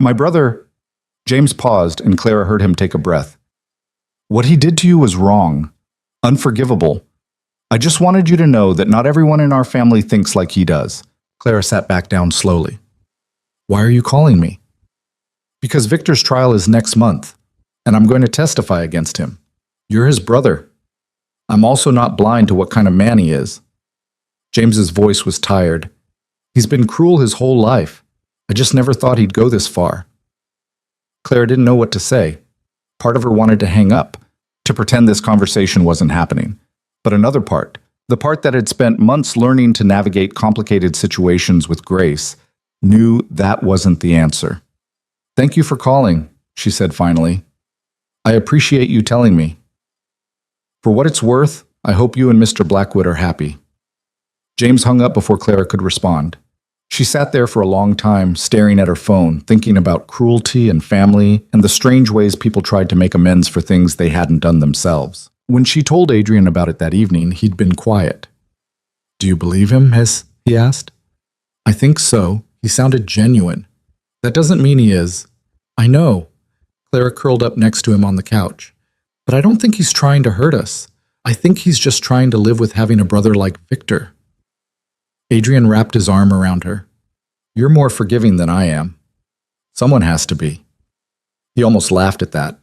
My brother... James paused, and Clara heard him take a breath. What he did to you was wrong. Unforgivable. I just wanted you to know that not everyone in our family thinks like he does. Clara sat back down slowly. Why are you calling me? Because Victor's trial is next month, and I'm going to testify against him. You're his brother. I'm also not blind to what kind of man he is. James's voice was tired. He's been cruel his whole life. I just never thought he'd go this far. Clara didn't know what to say. Part of her wanted to hang up, to pretend this conversation wasn't happening. But another part, the part that had spent months learning to navigate complicated situations with grace, knew that wasn't the answer. Thank you for calling, she said finally. I appreciate you telling me. For what it's worth, I hope you and Mr. Blackwood are happy. James hung up before Clara could respond. She sat there for a long time, staring at her phone, thinking about cruelty and family and the strange ways people tried to make amends for things they hadn't done themselves. When she told Adrian about it that evening, he'd been quiet. Do you believe him, he asked. I think so. He sounded genuine. That doesn't mean he is. I know. Clara curled up next to him on the couch. But I don't think he's trying to hurt us. I think he's just trying to live with having a brother like Victor. Adrian wrapped his arm around her. You're more forgiving than I am. Someone has to be. He almost laughed at that.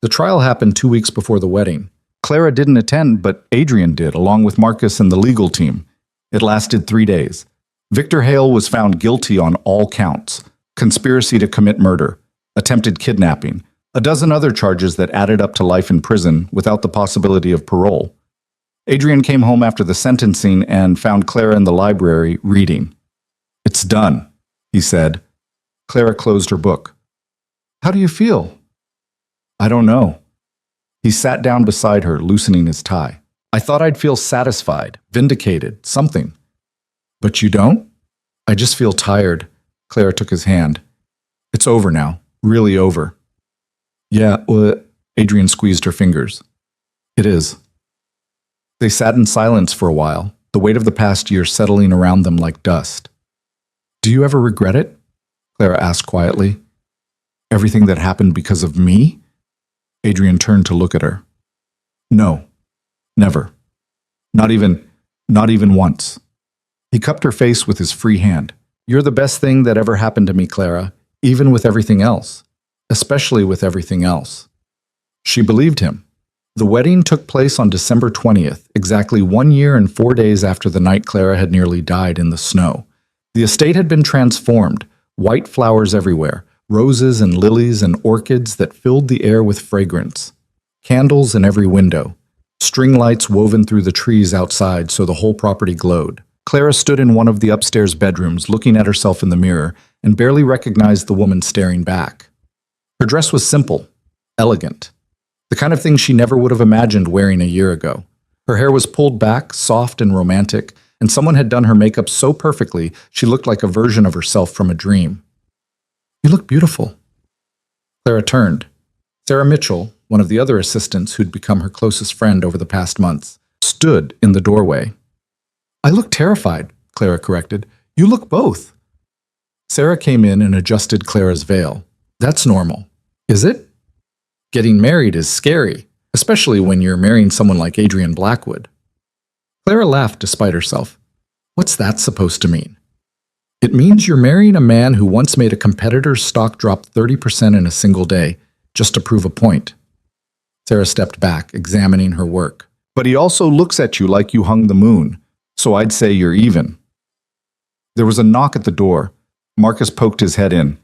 The trial happened 2 weeks before the wedding. Clara didn't attend, but Adrian did, along with Marcus and the legal team. It lasted 3 days. Victor Hale was found guilty on all counts. Conspiracy to commit murder, attempted kidnapping, a dozen other charges that added up to life in prison without the possibility of parole. Adrian came home after the sentencing and found Clara in the library reading. It's done, he said. Clara closed her book. How do you feel? I don't know. He sat down beside her, loosening his tie. I thought I'd feel satisfied, vindicated, something. But you don't? I just feel tired. Clara took his hand. It's over now, really over. Yeah, Adrian squeezed her fingers. It is. They sat in silence for a while, the weight of the past year settling around them like dust. Do you ever regret it? Clara asked quietly. Everything that happened because of me? Adrian turned to look at her. No, never. Not even once. He cupped her face with his free hand. You're the best thing that ever happened to me, Clara, even with everything else. Especially with everything else. She believed him. The wedding took place on December 20th, exactly 1 year and 4 days after the night Clara had nearly died in the snow. The estate had been transformed, white flowers everywhere, roses and lilies and orchids that filled the air with fragrance, candles in every window, string lights woven through the trees outside so the whole property glowed. Clara stood in one of the upstairs bedrooms looking at herself in the mirror and barely recognized the woman staring back. Her dress was simple, elegant, the kind of thing she never would have imagined wearing a year ago. Her hair was pulled back, soft and romantic, and someone had done her makeup so perfectly she looked like a version of herself from a dream. You look beautiful. Clara turned. Sarah Mitchell, one of the other assistants who'd become her closest friend over the past months, stood in the doorway. I look terrified, Clara corrected. You look both. Sarah came in and adjusted Clara's veil. That's normal. Is it? Getting married is scary, especially when you're marrying someone like Adrian Blackwood. Clara laughed despite herself. What's that supposed to mean? It means you're marrying a man who once made a competitor's stock drop 30% in a single day, just to prove a point. Sarah stepped back, examining her work. But he also looks at you like you hung the moon, so I'd say you're even. There was a knock at the door. Marcus poked his head in.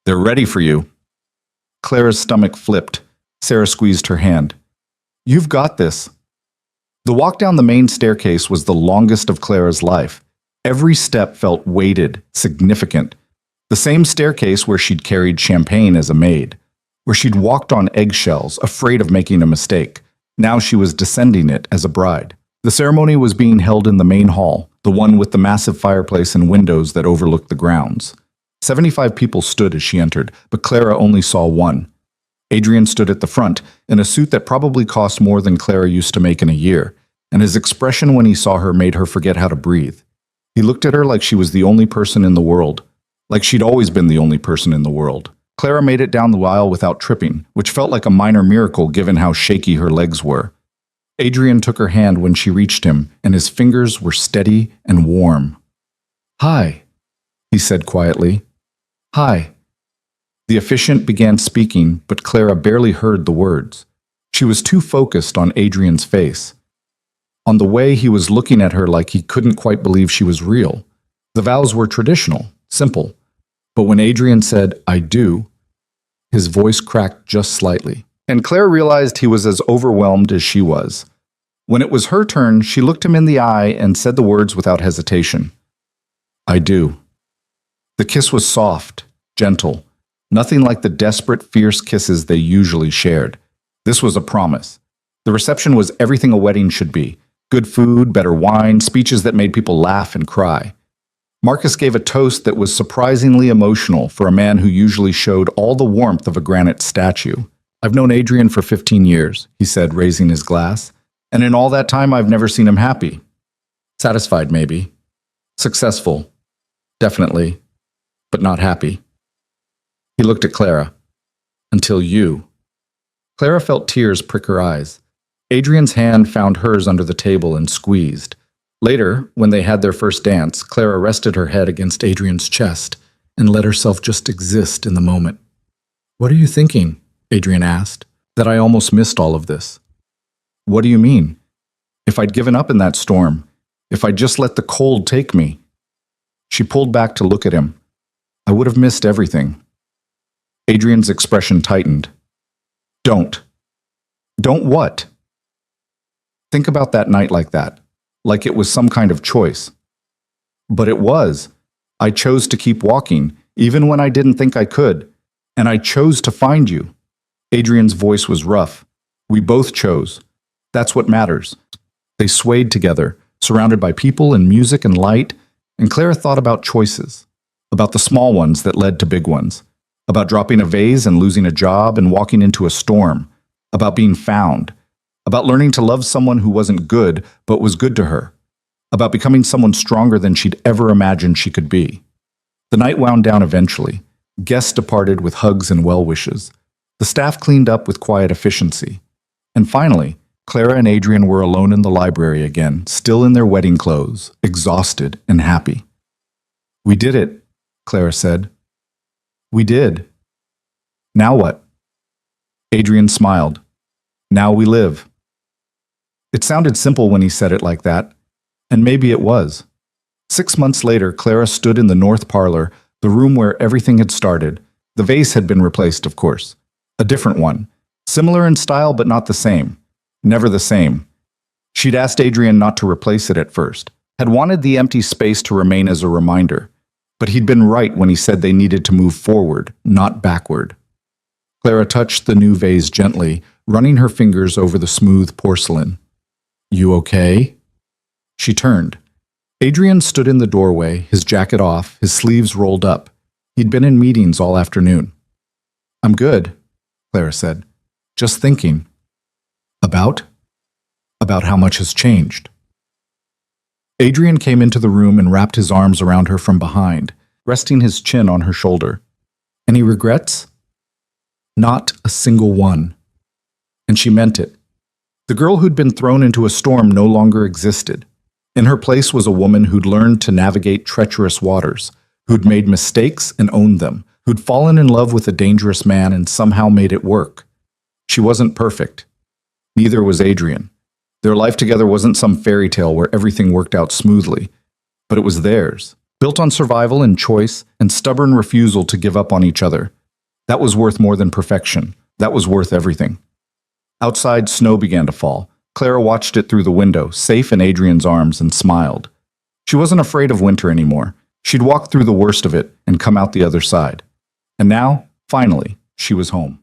They're ready for you. Clara's stomach flipped. Sarah squeezed her hand. You've got this. The walk down the main staircase was the longest of Clara's life. Every step felt weighted, significant. The same staircase where she'd carried champagne as a maid, where she'd walked on eggshells, afraid of making a mistake. Now she was descending it as a bride. The ceremony was being held in the main hall, the one with the massive fireplace and windows that overlooked the grounds. 75 people stood as she entered, but Clara only saw one. Adrian stood at the front, in a suit that probably cost more than Clara used to make in a year, and his expression when he saw her made her forget how to breathe. He looked at her like she was the only person in the world, like she'd always been the only person in the world. Clara made it down the aisle without tripping, which felt like a minor miracle given how shaky her legs were. Adrian took her hand when she reached him, and his fingers were steady and warm. Hi, he said quietly. Hi. The officiant began speaking, but Clara barely heard the words. She was too focused on Adrian's face, on the way he was looking at her like he couldn't quite believe she was real. The vows were traditional, simple, but when Adrian said, I do, his voice cracked just slightly. And Claire realized he was as overwhelmed as she was. When it was her turn, she looked him in the eye and said the words without hesitation. I do. The kiss was soft, gentle, nothing like the desperate, fierce kisses they usually shared. This was a promise. The reception was everything a wedding should be. Good food, better wine, speeches that made people laugh and cry. Marcus gave a toast that was surprisingly emotional for a man who usually showed all the warmth of a granite statue. I've known Adrian for 15 years, he said, raising his glass, and in all that time I've never seen him happy. Satisfied, maybe. Successful. Definitely. But not happy. He looked at Clara. Until you. Clara felt tears prick her eyes. Adrian's hand found hers under the table and squeezed. Later, when they had their first dance, Clara rested her head against Adrian's chest and let herself just exist in the moment. What are you thinking? Adrian asked. That I almost missed all of this. What do you mean? If I'd given up in that storm, if I'd just let the cold take me. She pulled back to look at him. I would have missed everything. Adrian's expression tightened. Don't. Don't what? Think about that night like that, like it was some kind of choice. But it was. I chose to keep walking, even when I didn't think I could, and I chose to find you. Adrian's voice was rough. We both chose. That's what matters. They swayed together, surrounded by people and music and light, and Clara thought about choices, about the small ones that led to big ones, about dropping a vase and losing a job and walking into a storm, about being found, about learning to love someone who wasn't good but was good to her, about becoming someone stronger than she'd ever imagined she could be. The night wound down eventually. Guests departed with hugs and well wishes. The staff cleaned up with quiet efficiency. And finally, Clara and Adrian were alone in the library again, still in their wedding clothes, exhausted and happy. "We did it," Clara said. "We did. Now what?" Adrian smiled. "Now we live." It sounded simple when he said it like that, and maybe it was. 6 months later, Clara stood in the north parlor, the room where everything had started. The vase had been replaced, of course. A different one. Similar in style, but not the same. Never the same. She'd asked Adrian not to replace it at first, had wanted the empty space to remain as a reminder. But he'd been right when he said they needed to move forward, not backward. Clara touched the new vase gently, running her fingers over the smooth porcelain. "You okay?" She turned. Adrian stood in the doorway, his jacket off, his sleeves rolled up. He'd been in meetings all afternoon. "I'm good," Clara said. "Just thinking." About? About how much has changed. Adrian came into the room and wrapped his arms around her from behind, resting his chin on her shoulder. "Any regrets?" "Not a single one." And she meant it. The girl who'd been thrown into a storm no longer existed. In her place was a woman who'd learned to navigate treacherous waters, who'd made mistakes and owned them, who'd fallen in love with a dangerous man and somehow made it work. She wasn't perfect. Neither was Adrian. Their life together wasn't some fairy tale where everything worked out smoothly, but it was theirs, built on survival and choice and stubborn refusal to give up on each other. That was worth more than perfection. That was worth everything. Outside, snow began to fall. Clara watched it through the window, safe in Adrian's arms, and smiled. She wasn't afraid of winter anymore. She'd walked through the worst of it and come out the other side. And now, finally, she was home.